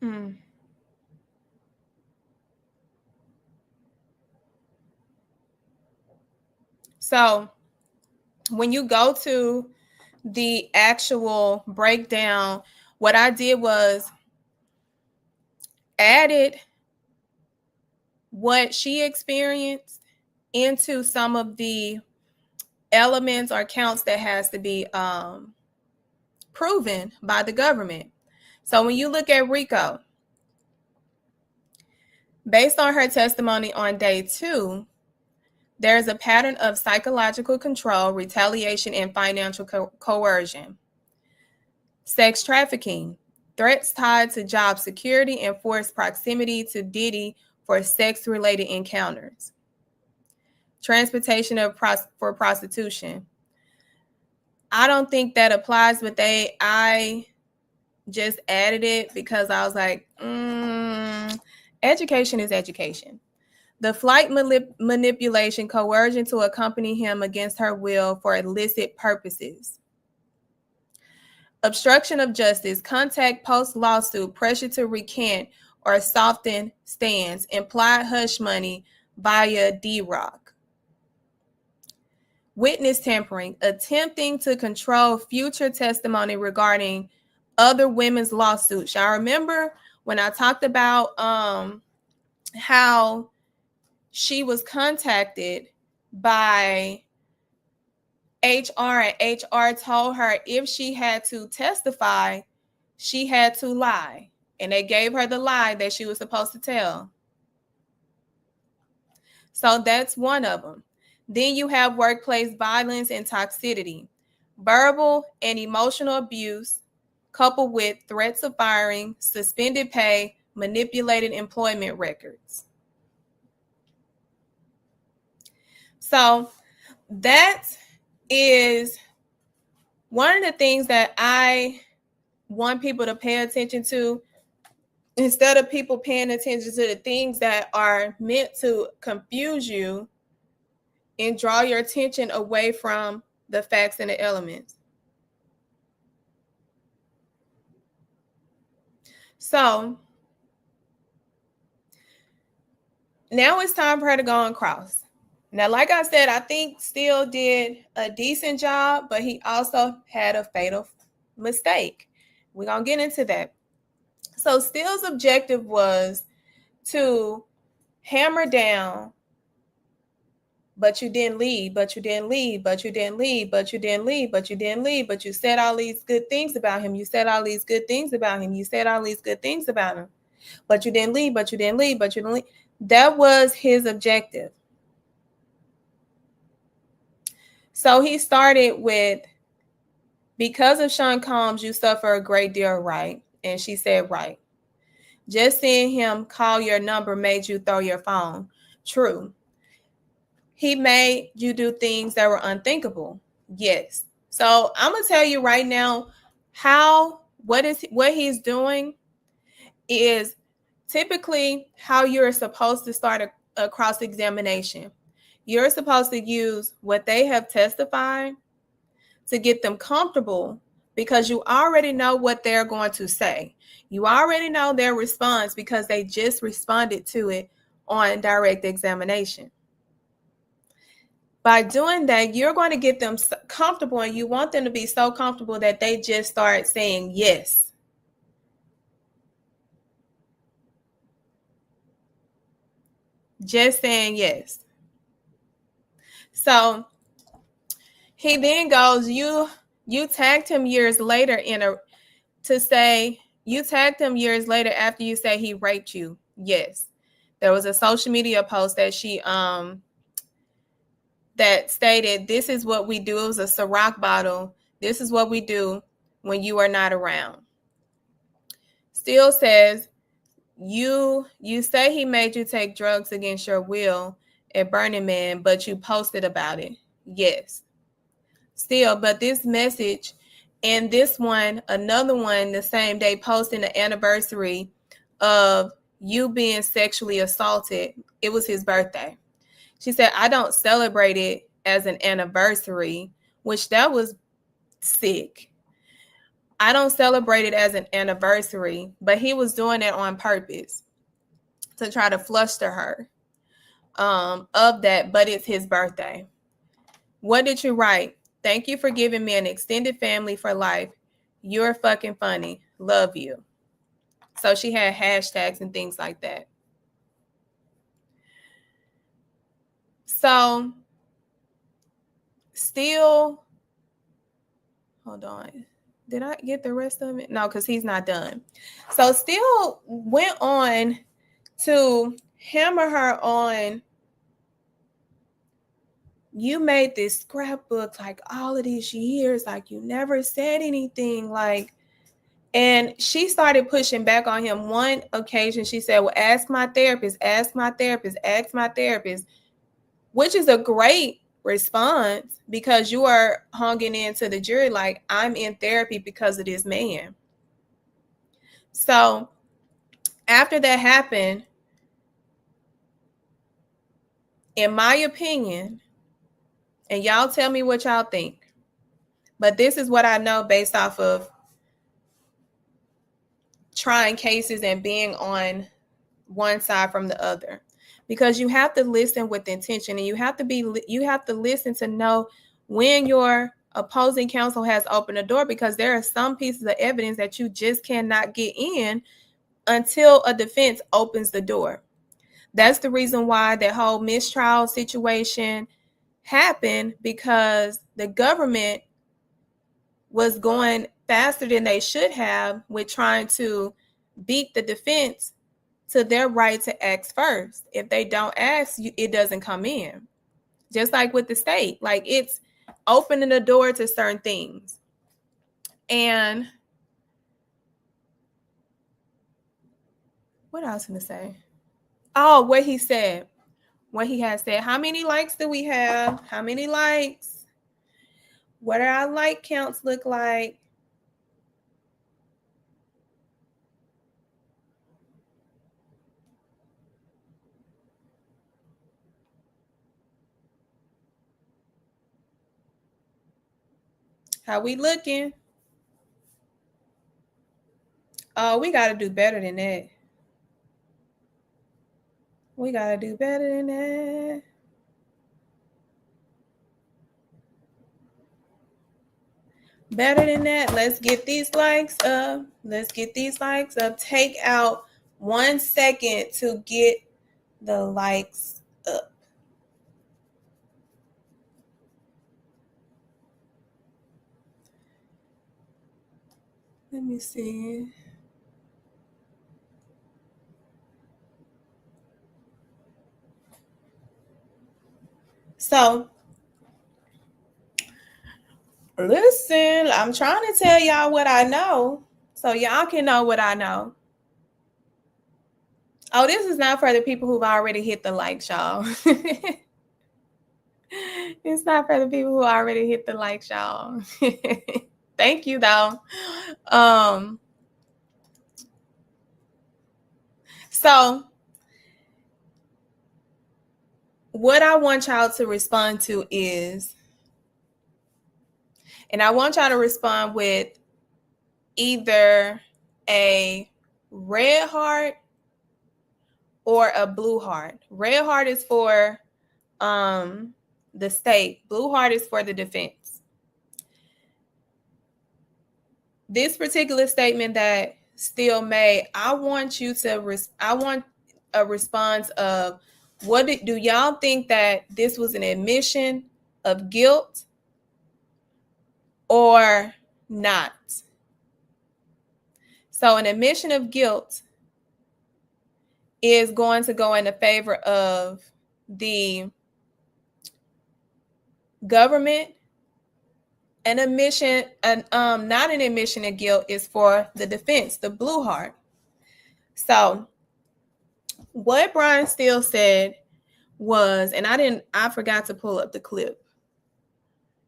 Hmm. So when you go to the actual breakdown, what I did was added what she experienced into some of the elements or counts that has to be proven by the government. So when you look at Rico, based on her testimony on day 2, there is a pattern of psychological control, retaliation, and financial coercion. Sex trafficking, threats tied to job security, and forced proximity to Diddy for sex-related encounters. Transportation for prostitution. I don't think that applies, but I just added it because I was like, education is education. The flight manipulation, coercion to accompany him against her will for illicit purposes. Obstruction of justice, contact post-lawsuit, pressure to recant or soften stance, implied hush money via D-Rock. Witness tampering, attempting to control future testimony regarding other women's lawsuits. Y'all remember when I talked about how she was contacted by HR and HR told her if she had to testify, she had to lie. And they gave her the lie that she was supposed to tell. So that's one of them. Then you have workplace violence and toxicity, verbal and emotional abuse, coupled with threats of firing, suspended pay, manipulated employment records. So that is one of the things that I want people to pay attention to, instead of people paying attention to the things that are meant to confuse you and draw your attention away from the facts and the elements. So now it's time for her to go on cross. Now, like I said, I think Steele did a decent job, but he also had a fatal mistake. We're going to get into that. So Steele's objective was to hammer down, but you didn't leave, but you didn't leave, but you didn't leave, but you didn't leave, but you didn't leave, but you said all these good things about him. You said all these good things about him. You said all these good things about him, but you didn't leave, but you didn't leave, but you didn't leave. That was his objective. So he started with, because of Sean Combs, you suffer a great deal, right? And she said, right. Just seeing him call your number made you throw your phone. True. He made you do things that were unthinkable. Yes. So I'm going to tell you right now what he's doing is typically how you're supposed to start a cross-examination. You're supposed to use what they have testified to get them comfortable, because you already know what they're going to say. You already know their response because they just responded to it on direct examination. By doing that, you're going to get them comfortable, and you want them to be so comfortable that they just start saying yes. Just saying yes. So he then goes, you tagged him years later you tagged him years later after you say he raped you. Yes. There was a social media post that she that stated, this is what we do. It was a Ciroc bottle. This is what we do when you are not around. Steele says, you say he made you take drugs against your will at Burning Man, but you posted about it. Yes. Still, but this message and this one, another one the same day, posting the anniversary of you being sexually assaulted. It was his birthday. She said, I don't celebrate it as an anniversary, which that was sick. I don't celebrate it as an anniversary, but he was doing it on purpose to try to fluster her of that, but it's his birthday. What did you write? Thank you for giving me an extended family for life. You're fucking funny. Love you. So she had hashtags and things like that. So still, hold on. Did I get the rest of it? No, because he's not done. So still went on to hammer her on, you made this scrapbook like all of these years, like you never said anything, like, and she started pushing back on him. One occasion she said, well, ask my therapist, ask my therapist, ask my therapist, which is a great response because you are hanging into the jury like, I'm in therapy because of this man. So after that happened, in my opinion, and y'all tell me what y'all think, but this is what I know based off of trying cases and being on one side from the other, because you have to listen with intention, and you have to listen to know when your opposing counsel has opened a door, because there are some pieces of evidence that you just cannot get in until a defense opens the door. That's the reason why that whole mistrial situation happened, because the government was going faster than they should have with trying to beat the defense to their right to ask first. If they don't ask, it doesn't come in. Just like with the state, like it's opening the door to certain things. And what else going to say? Oh, what he said. What he has said. How many likes do we have? How many likes? What do our like counts look like? How we looking? Oh, we got to do better than that. We got to do better than that. Better than that. Let's get these likes up. Let's get these likes up. Take out 1 second to get the likes up. Let me see. So, listen, I'm trying to tell y'all what I know so y'all can know what I know. Oh, this is not for the people who've already hit the likes, y'all. It's not for the people who already hit the likes, y'all. Thank you, though. So what I want y'all to respond to is, and I want y'all to respond with either a red heart or a blue heart. Red heart is for the state. Blue heart is for the defense. This particular statement that Steele made, I want a response of, do y'all think that this was an admission of guilt or not? So an admission of guilt is going to go in the favor of the government. An admission, not an admission of guilt, is for the defense, the blue heart. So what Brian Steele said was, and I forgot to pull up the clip.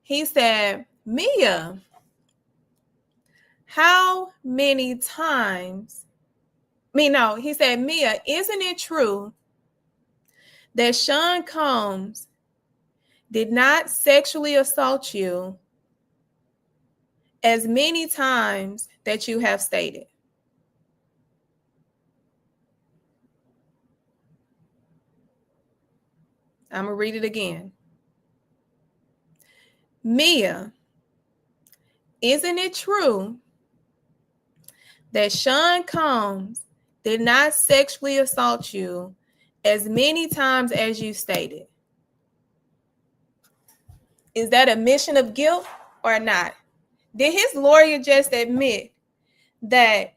He said, Mia, how many times? He said, Mia, isn't it true that Sean Combs did not sexually assault you as many times that you have stated? I'm going to read it again. Mia, isn't it true that Sean Combs did not sexually assault you as many times as you stated? Is that a admission of guilt or not? Did his lawyer just admit that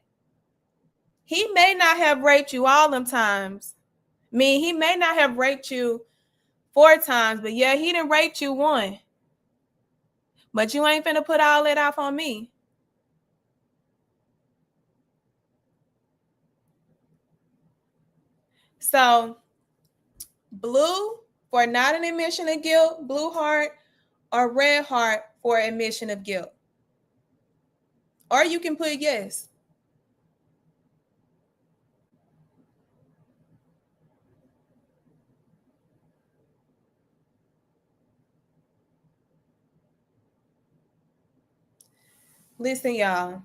he may not have raped you all them times? I mean, he may not have raped you 4 times, but yeah, he didn't rape you 1. But you ain't finna put all that off on me. So, blue for not an admission of guilt, blue heart, or red heart for admission of guilt. Or you can put yes. Listen, y'all.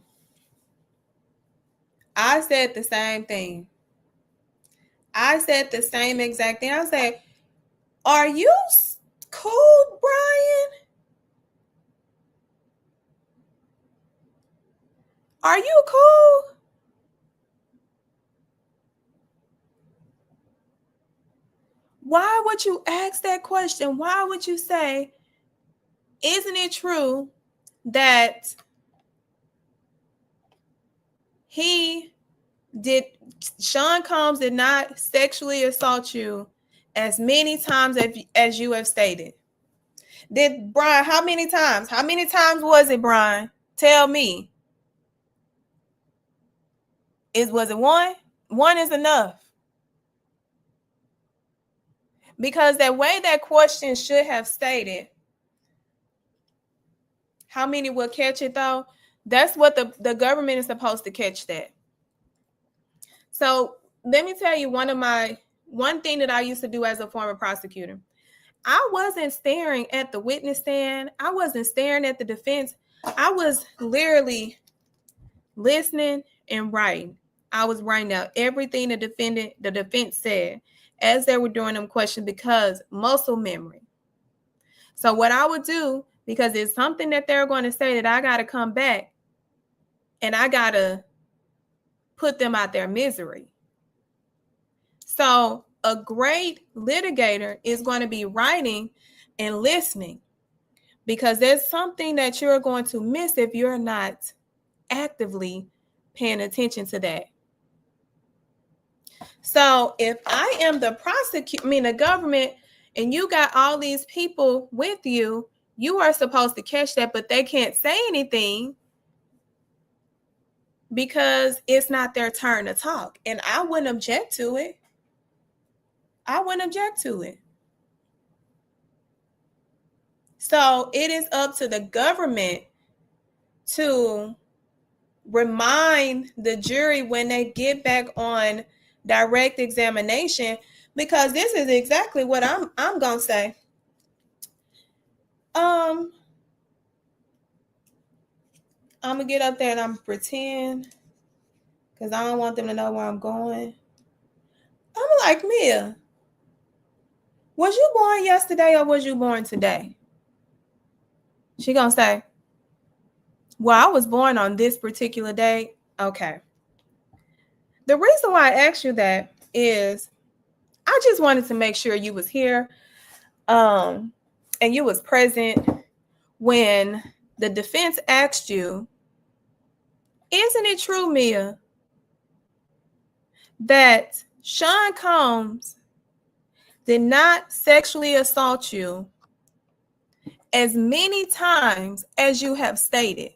I said the same thing. I said the same exact thing. I said, are you cool, Brian? Are you cool? Why would you ask that question? Why would you say, isn't it true that Sean Combs did not sexually assault you as many times as you have stated? Did Brian, how many times? How many times was it, Brian? Tell me. Was it 1? 1 is enough. Because that way that question should have stated, how many will catch it though? That's what the government is supposed to catch that. So let me tell you one thing that I used to do as a former prosecutor. I wasn't staring at the witness stand. I wasn't staring at the defense. I was literally listening and writing. I was writing out everything the defense said as they were doing them questions, because muscle memory. So what I would do, because it's something that they're going to say that I got to come back and I got to put them out their misery. So a great litigator is going to be writing and listening, because there's something that you're going to miss if you're not actively paying attention to that. So if I am the the government, and you got all these people with you, you are supposed to catch that, but they can't say anything because it's not their turn to talk. And I wouldn't object to it. So it is up to the government to remind the jury when they get back on direct examination, because this is exactly what I'm gonna say. I'm gonna get up there and I'm gonna pretend, because I don't want them to know where I'm going. I'm like, Mia, was you born yesterday or was you born today? She gonna say, well, I was born on this particular day. Okay. The reason why I asked you that is I just wanted to make sure you was here, and you was present when the defense asked you, isn't it true, Mia, that Sean Combs did not sexually assault you as many times as you have stated?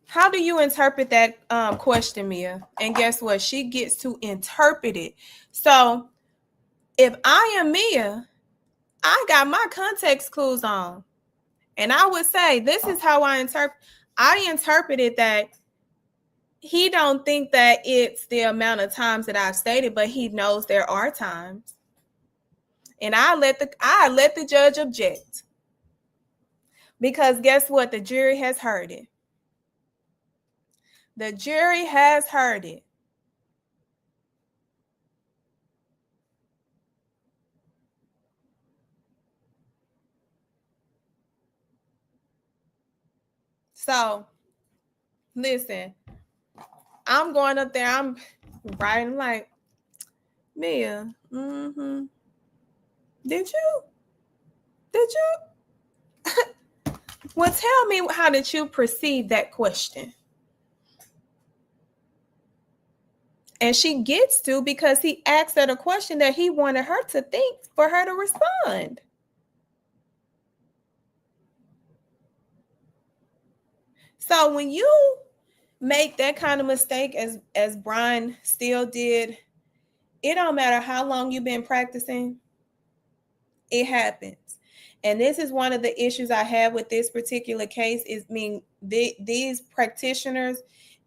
How do you interpret that question, Mia? And guess what? She gets to interpret it. So if I am Mia, I got my context clues on. And I would say, this is how I interpreted that he don't think that it's the amount of times that I've stated, but he knows there are times. And I let the judge object. Because guess what? The jury has heard it. The jury has heard it. So listen, I'm going up there. I'm writing like, Mia. Did you? Did you? Well, tell me, how did you perceive that question? And she gets to, because he asked her a question that he wanted her to think for her to respond. So when you make that kind of mistake, as Brian still did, it don't matter how long you've been practicing, it happens. And this is one of the issues I have with this particular case. These practitioners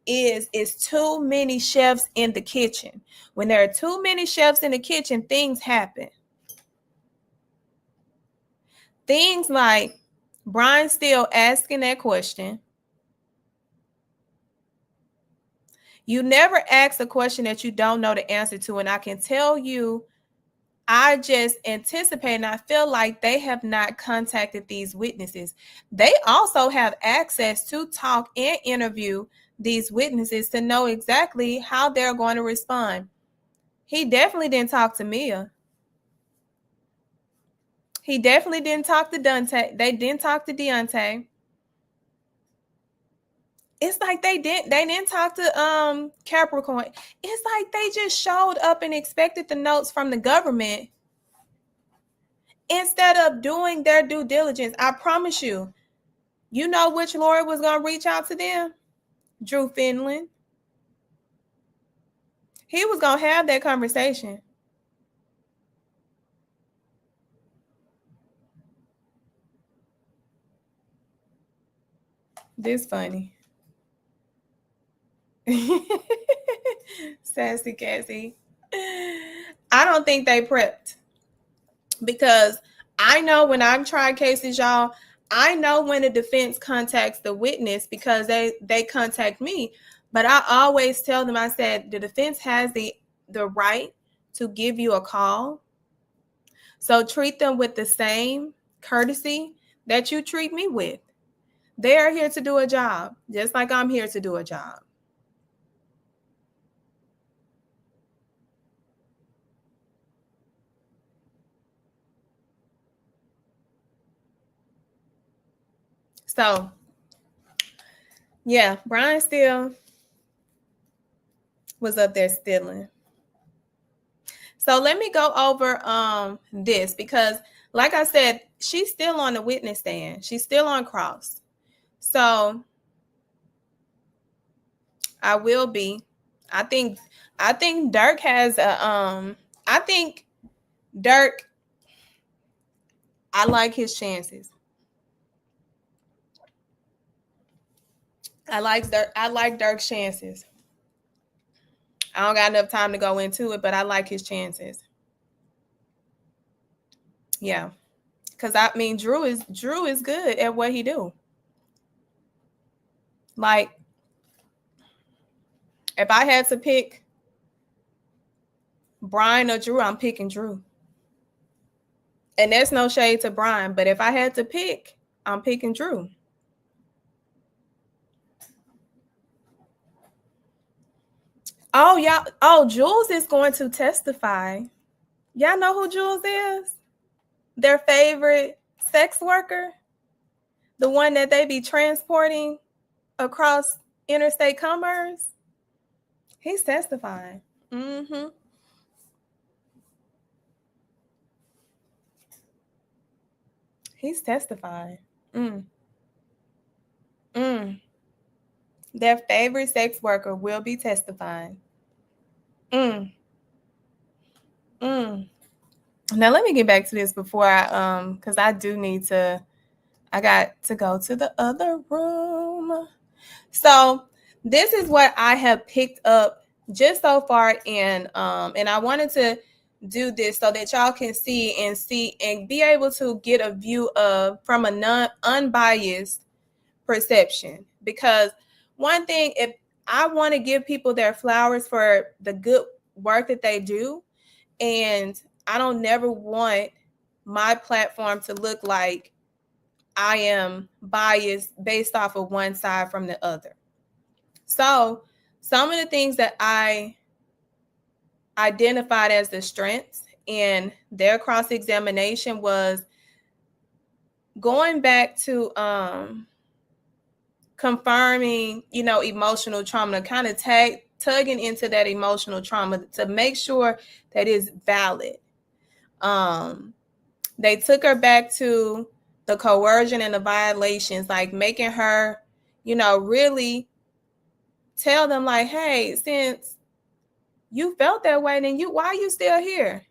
is too many chefs in the kitchen. When there are too many chefs in the kitchen, things happen. Things like Brian still asking that question. You never ask a question that you don't know the answer to. And I can tell you, I just anticipate, and I feel like they have not contacted these witnesses. They also have access to talk and interview these witnesses to know exactly how they're going to respond. He definitely didn't talk to Mia. He definitely didn't talk to Dante. They didn't talk to Deontay. It's like they didn't talk to Capricorn. It's like they just showed up and expected the notes from the government instead of doing their due diligence. I promise you, you know which lawyer was going to reach out to them? Drew Finland. He was going to have that conversation. This funny. Sassy Cassie. I don't think they prepped, because I know when I've tried cases, y'all, I know when the defense contacts the witness because they contact me. But I always tell them, I said, the defense has the right to give you a call. So treat them with the same courtesy that you treat me with. They are here to do a job, just like I'm here to do a job. So, yeah, Brian still was up there stealing. So let me go over this, because like I said, she's still on the witness stand. She's still on cross. So I will be. I think Dirk has a I think Dirk, I like his chances. I like Dirk's chances. I don't got enough time to go into it, but I like his chances. Yeah. Cause I mean Drew is good at what he do. Like, if I had to pick Brian or Drew, I'm picking Drew. And there's no shade to Brian, but if I had to pick, I'm picking Drew. Oh, y'all. Oh, Jules is going to testify. Y'all know who Jules is? Their favorite sex worker? The one that they be transporting across interstate commerce? He's testifying. Mm-hmm. He's testifying. Mm. Mm. Their favorite sex worker will be testifying. Mm. Mm. Now let me get back to this before because I got to go to the other room. So this is what I have picked up just so far in and I wanted to do this so that y'all can see and be able to get a view of from a unbiased perception. Because one thing, if I want to give people their flowers for the good work that they do, and I don't never want my platform to look like I am biased based off of one side from the other. So some of the things that I identified as the strengths in their cross-examination was going back to confirming, emotional trauma, kind of tugging into that emotional trauma to make sure that it's valid. They took her back to the coercion and the violations, like making her, really tell them like, hey, since you felt that way, then why are you still here?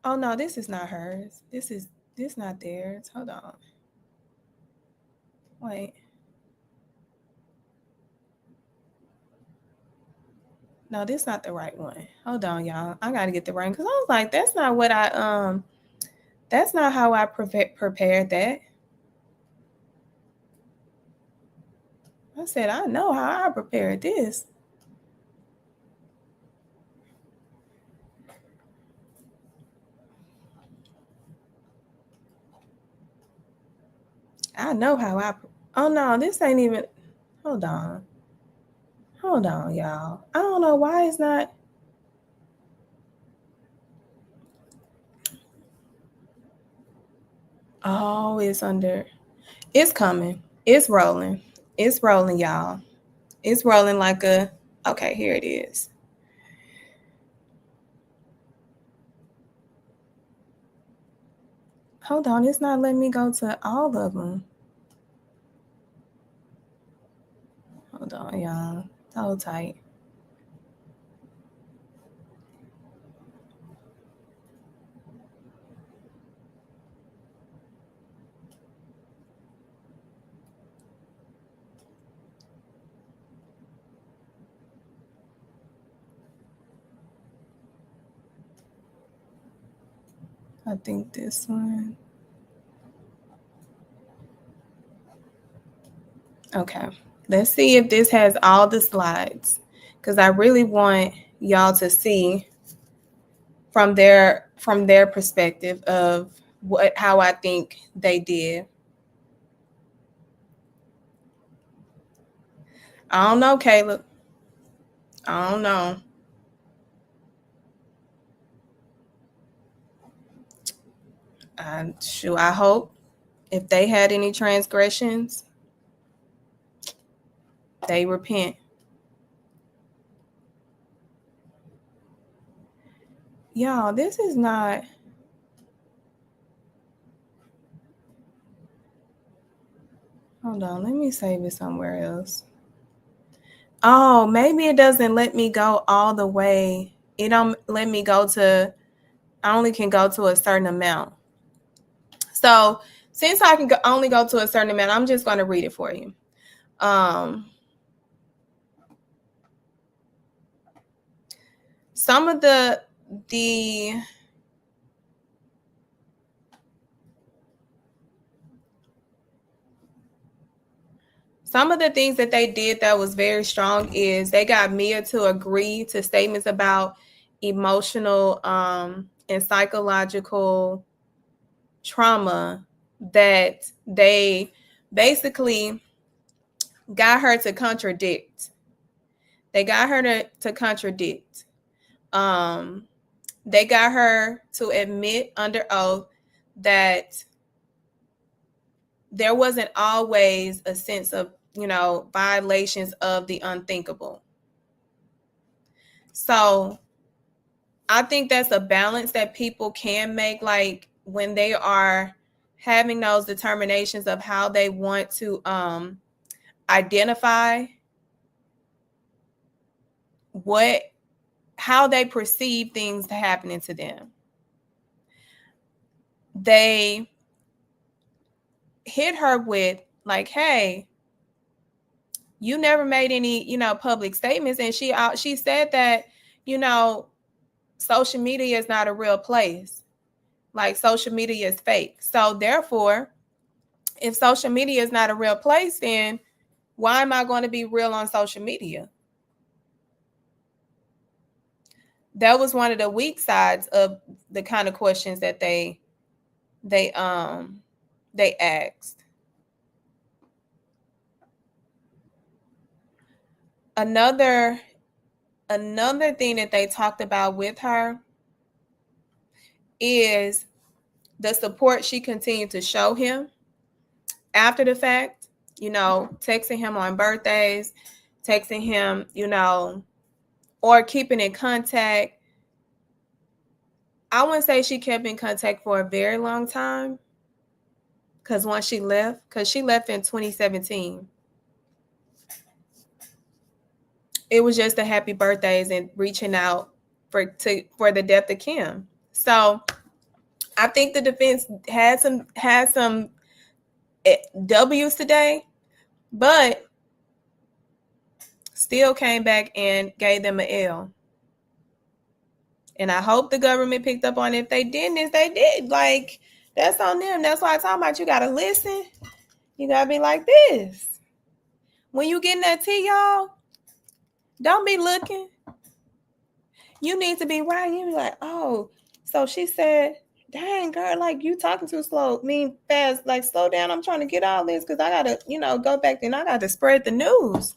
Oh no, this is not hers. This not theirs. Hold on. Wait. No, this not the right one. Hold on, y'all. I gotta get the right, because I was like, that's not what that's not how I prepared that. I said, I know how I prepared this. I know how oh no, this ain't even, hold on. Hold on, y'all. I don't know why it's not. Oh, it's under. It's coming. It's rolling. It's rolling, y'all. It's rolling like a. Okay, here it is. Hold on, it's not letting me go to all of them. Hold on, y'all. Hold tight. I think this one. Okay. Let's see if this has all the slides, because I really want y'all to see from their perspective of how I think they did. I don't know, Caleb. I don't know. I hope if they had any transgressions, they repent. Y'all, this is not. Hold on, let me save it somewhere else. Oh, maybe it doesn't let me go all the way. It don't let me go to. I only can go to a certain amount. So since I can only go to a certain amount, I'm just going to read it for you. Some of the some of the things that they did that was very strong is they got Mia to agree to statements about emotional and psychological trauma that they basically got her to contradict. They got her to contradict. They got her to admit under oath that there wasn't always a sense of, violations of the unthinkable. So I think that's a balance that people can make, like when they are having those determinations of how they want to identify how they perceive things happening to them. They hit her with like, hey, you never made any, public statements. And she said that, social media is not a real place. Like social media is fake. So therefore, if social media is not a real place, then why am I going to be real on social media? that was one of the weak sides of the kind of questions that they asked. Another another thing that they talked about with her is the support she continued to show him after the fact, texting him on birthdays, texting him, or keeping in contact. I wouldn't say she kept in contact for a very long time because once she left in 2017, it was just the happy birthdays and reaching out for the death of Kim. So I think the defense had some W's today, but still came back and gave them an L. And I hope the government picked up on it. If they didn't, if they did, like, that's on them. That's why I'm talking about you got to listen. You got to be like this. When you getting that tea, y'all, don't be looking. You need to be right. You be like, oh, so she said, dang, girl, like, you talking too slow. Fast. Like, slow down. I'm trying to get all this because I got to, go back and I got to spread the news.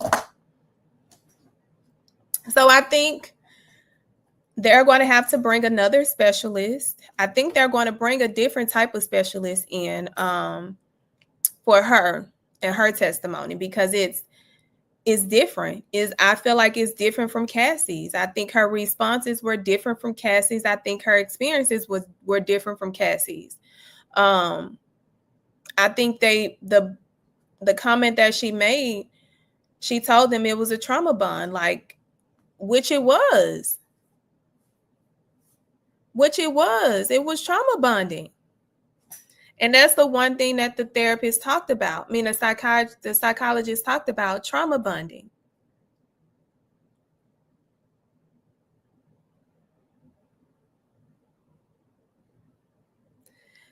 So I think they're going to have to bring another specialist. I think they're going to bring a different type of specialist in for her and her testimony because it's different. I feel like it's different from Cassie's. I think her responses were different from Cassie's. I think her experiences were different from Cassie's. I think the comment that she made, she told them it was a trauma bond, like, which it was. It was trauma bonding. And that's the one thing that the therapist talked about. The psychologist talked about trauma bonding.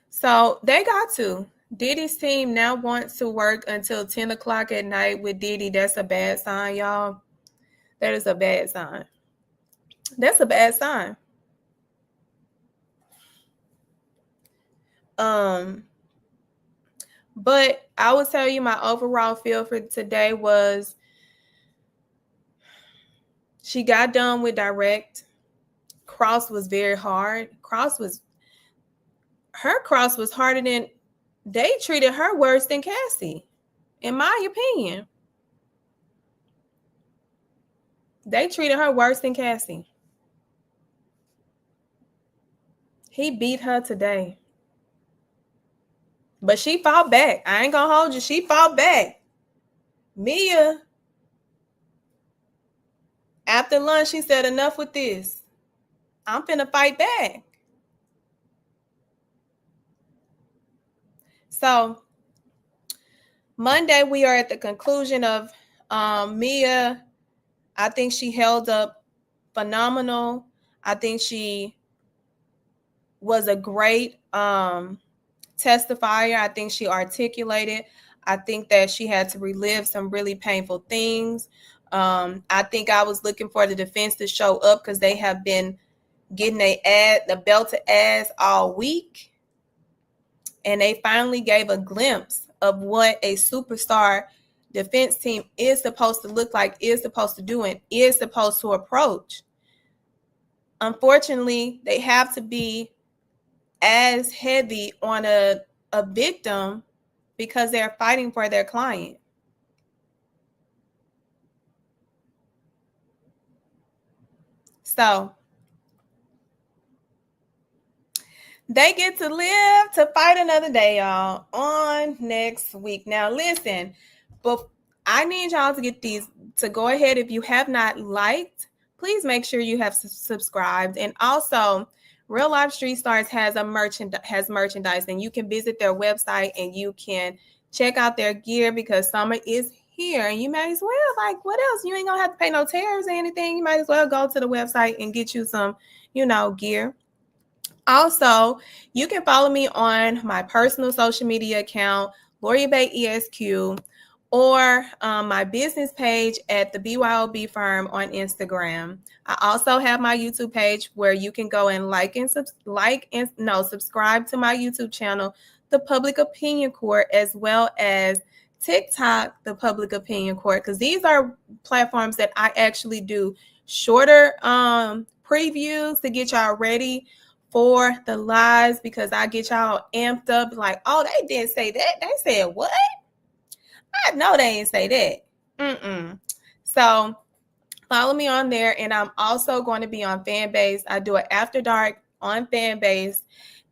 So they got to. Diddy's team now wants to work until 10 o'clock at night with Diddy. That's a bad sign, y'all. That is a bad sign. That's a bad sign. But I will tell you my overall feel for today was she got done with direct. Cross was very hard. Her cross was harder than, they treated her worse than Cassie, in my opinion. They treated her worse than Cassie. He beat her today. But she fought back. I ain't gonna hold you. She fought back. Mia, after lunch, she said, enough with this. I'm finna fight back. So Monday, we are at the conclusion of Mia. I think she held up phenomenal. I think she was a great testifier. I think she articulated. I think that she had to relive some really painful things. I think I was looking for the defense to show up because they have been getting the belt to ass all week. And they finally gave a glimpse of what a superstar defense team is supposed to look like, is supposed to do, and is supposed to approach. Unfortunately, they have to be as heavy on a victim because they're fighting for their client. So they get to live to fight another day, y'all, on next week. Now, listen, but I need y'all to get these, to go ahead. If you have not liked, please make sure you have subscribed. And also, Real Life Street Stars has merchandise, and you can visit their website and you can check out their gear because summer is here. And you might as well, like, what else? You ain't gonna have to pay no tariffs or anything. You might as well go to the website and get you some, gear. Also, you can follow me on my personal social media account, Gloria Bay ESQ, or my business page at the BYOB firm on Instagram. I also have my YouTube page where you can go and subscribe to my YouTube channel, The Public Opinion Court, as well as TikTok, The Public Opinion Court, because these are platforms that I actually do shorter previews to get y'all ready for the lives, because I get y'all amped up like, oh, they didn't say that. They said what? I know they ain't say that. So follow me on there, and I'm also going to be on Fanbase. I do it after dark on Fanbase,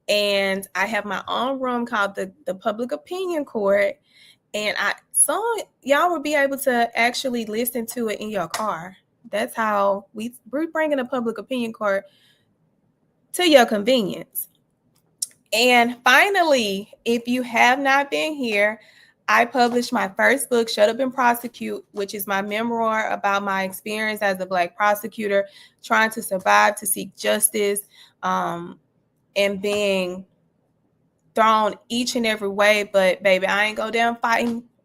and I have my own room called the Public Opinion Court, and y'all will be able to actually listen to it in your car. That's how we're bringing the Public Opinion Court to your convenience. And finally, if you have not been here, I published my first book, Shut Up and Prosecute, which is my memoir about my experience as a Black prosecutor, trying to survive, to seek justice, and being thrown each and every way. But baby, I didn't go down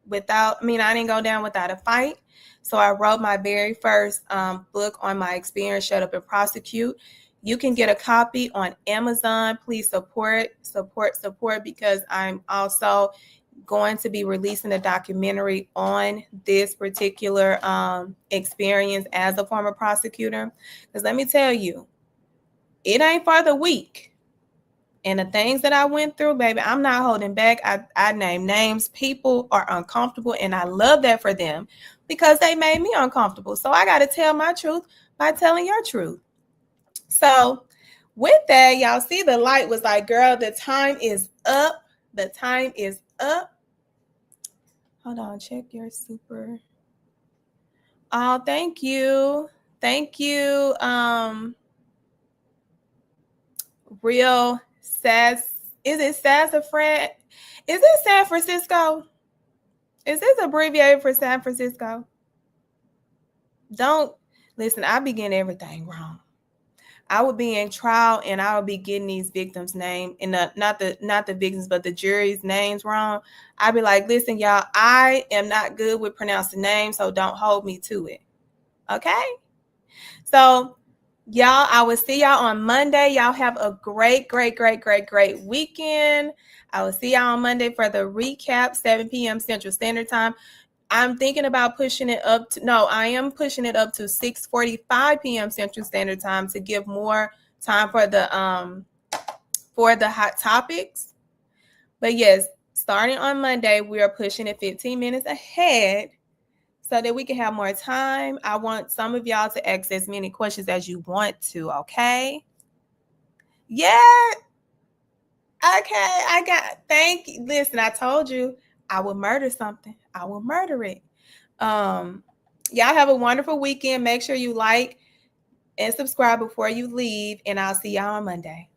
without a fight. So I wrote my very first book on my experience, Shut Up and Prosecute. You can get a copy on Amazon. Please support, because I'm also going to be releasing a documentary on this particular experience as a former prosecutor. Because let me tell you, it ain't for the weak. And the things that I went through, baby, I'm not holding back. I name names. People are uncomfortable, and I love that for them because they made me uncomfortable. So I got to tell my truth by telling your truth. So with that, y'all see the light was like, girl, the time is up. The time is up. Hold on, check your super. Oh, thank you. Thank you. Real Sass. Is it Sassafras? Is it San Francisco? Is this abbreviated for San Francisco? Don't listen, I be getting everything wrong. I would be in trial and I would be getting these victims' names and not the victims, but the jury's names wrong. I'd be like, listen, y'all, I am not good with pronouncing names, so don't hold me to it. Okay? So, y'all, I will see y'all on Monday. Y'all have a great weekend. I will see y'all on Monday for the recap, 7 p.m. Central Standard Time. I'm thinking about pushing it up to, no, I am pushing it up to 6:45 p.m. Central Standard Time to give more time for the hot topics. But yes, starting on Monday, we are pushing it 15 minutes ahead so that we can have more time. I want some of y'all to ask as many questions as you want to, okay? Yeah. Okay, thank you. Listen, I told you I will murder something. I will murder it. Y'all have a wonderful weekend. Make sure you like and subscribe before you leave, and I'll see y'all on Monday.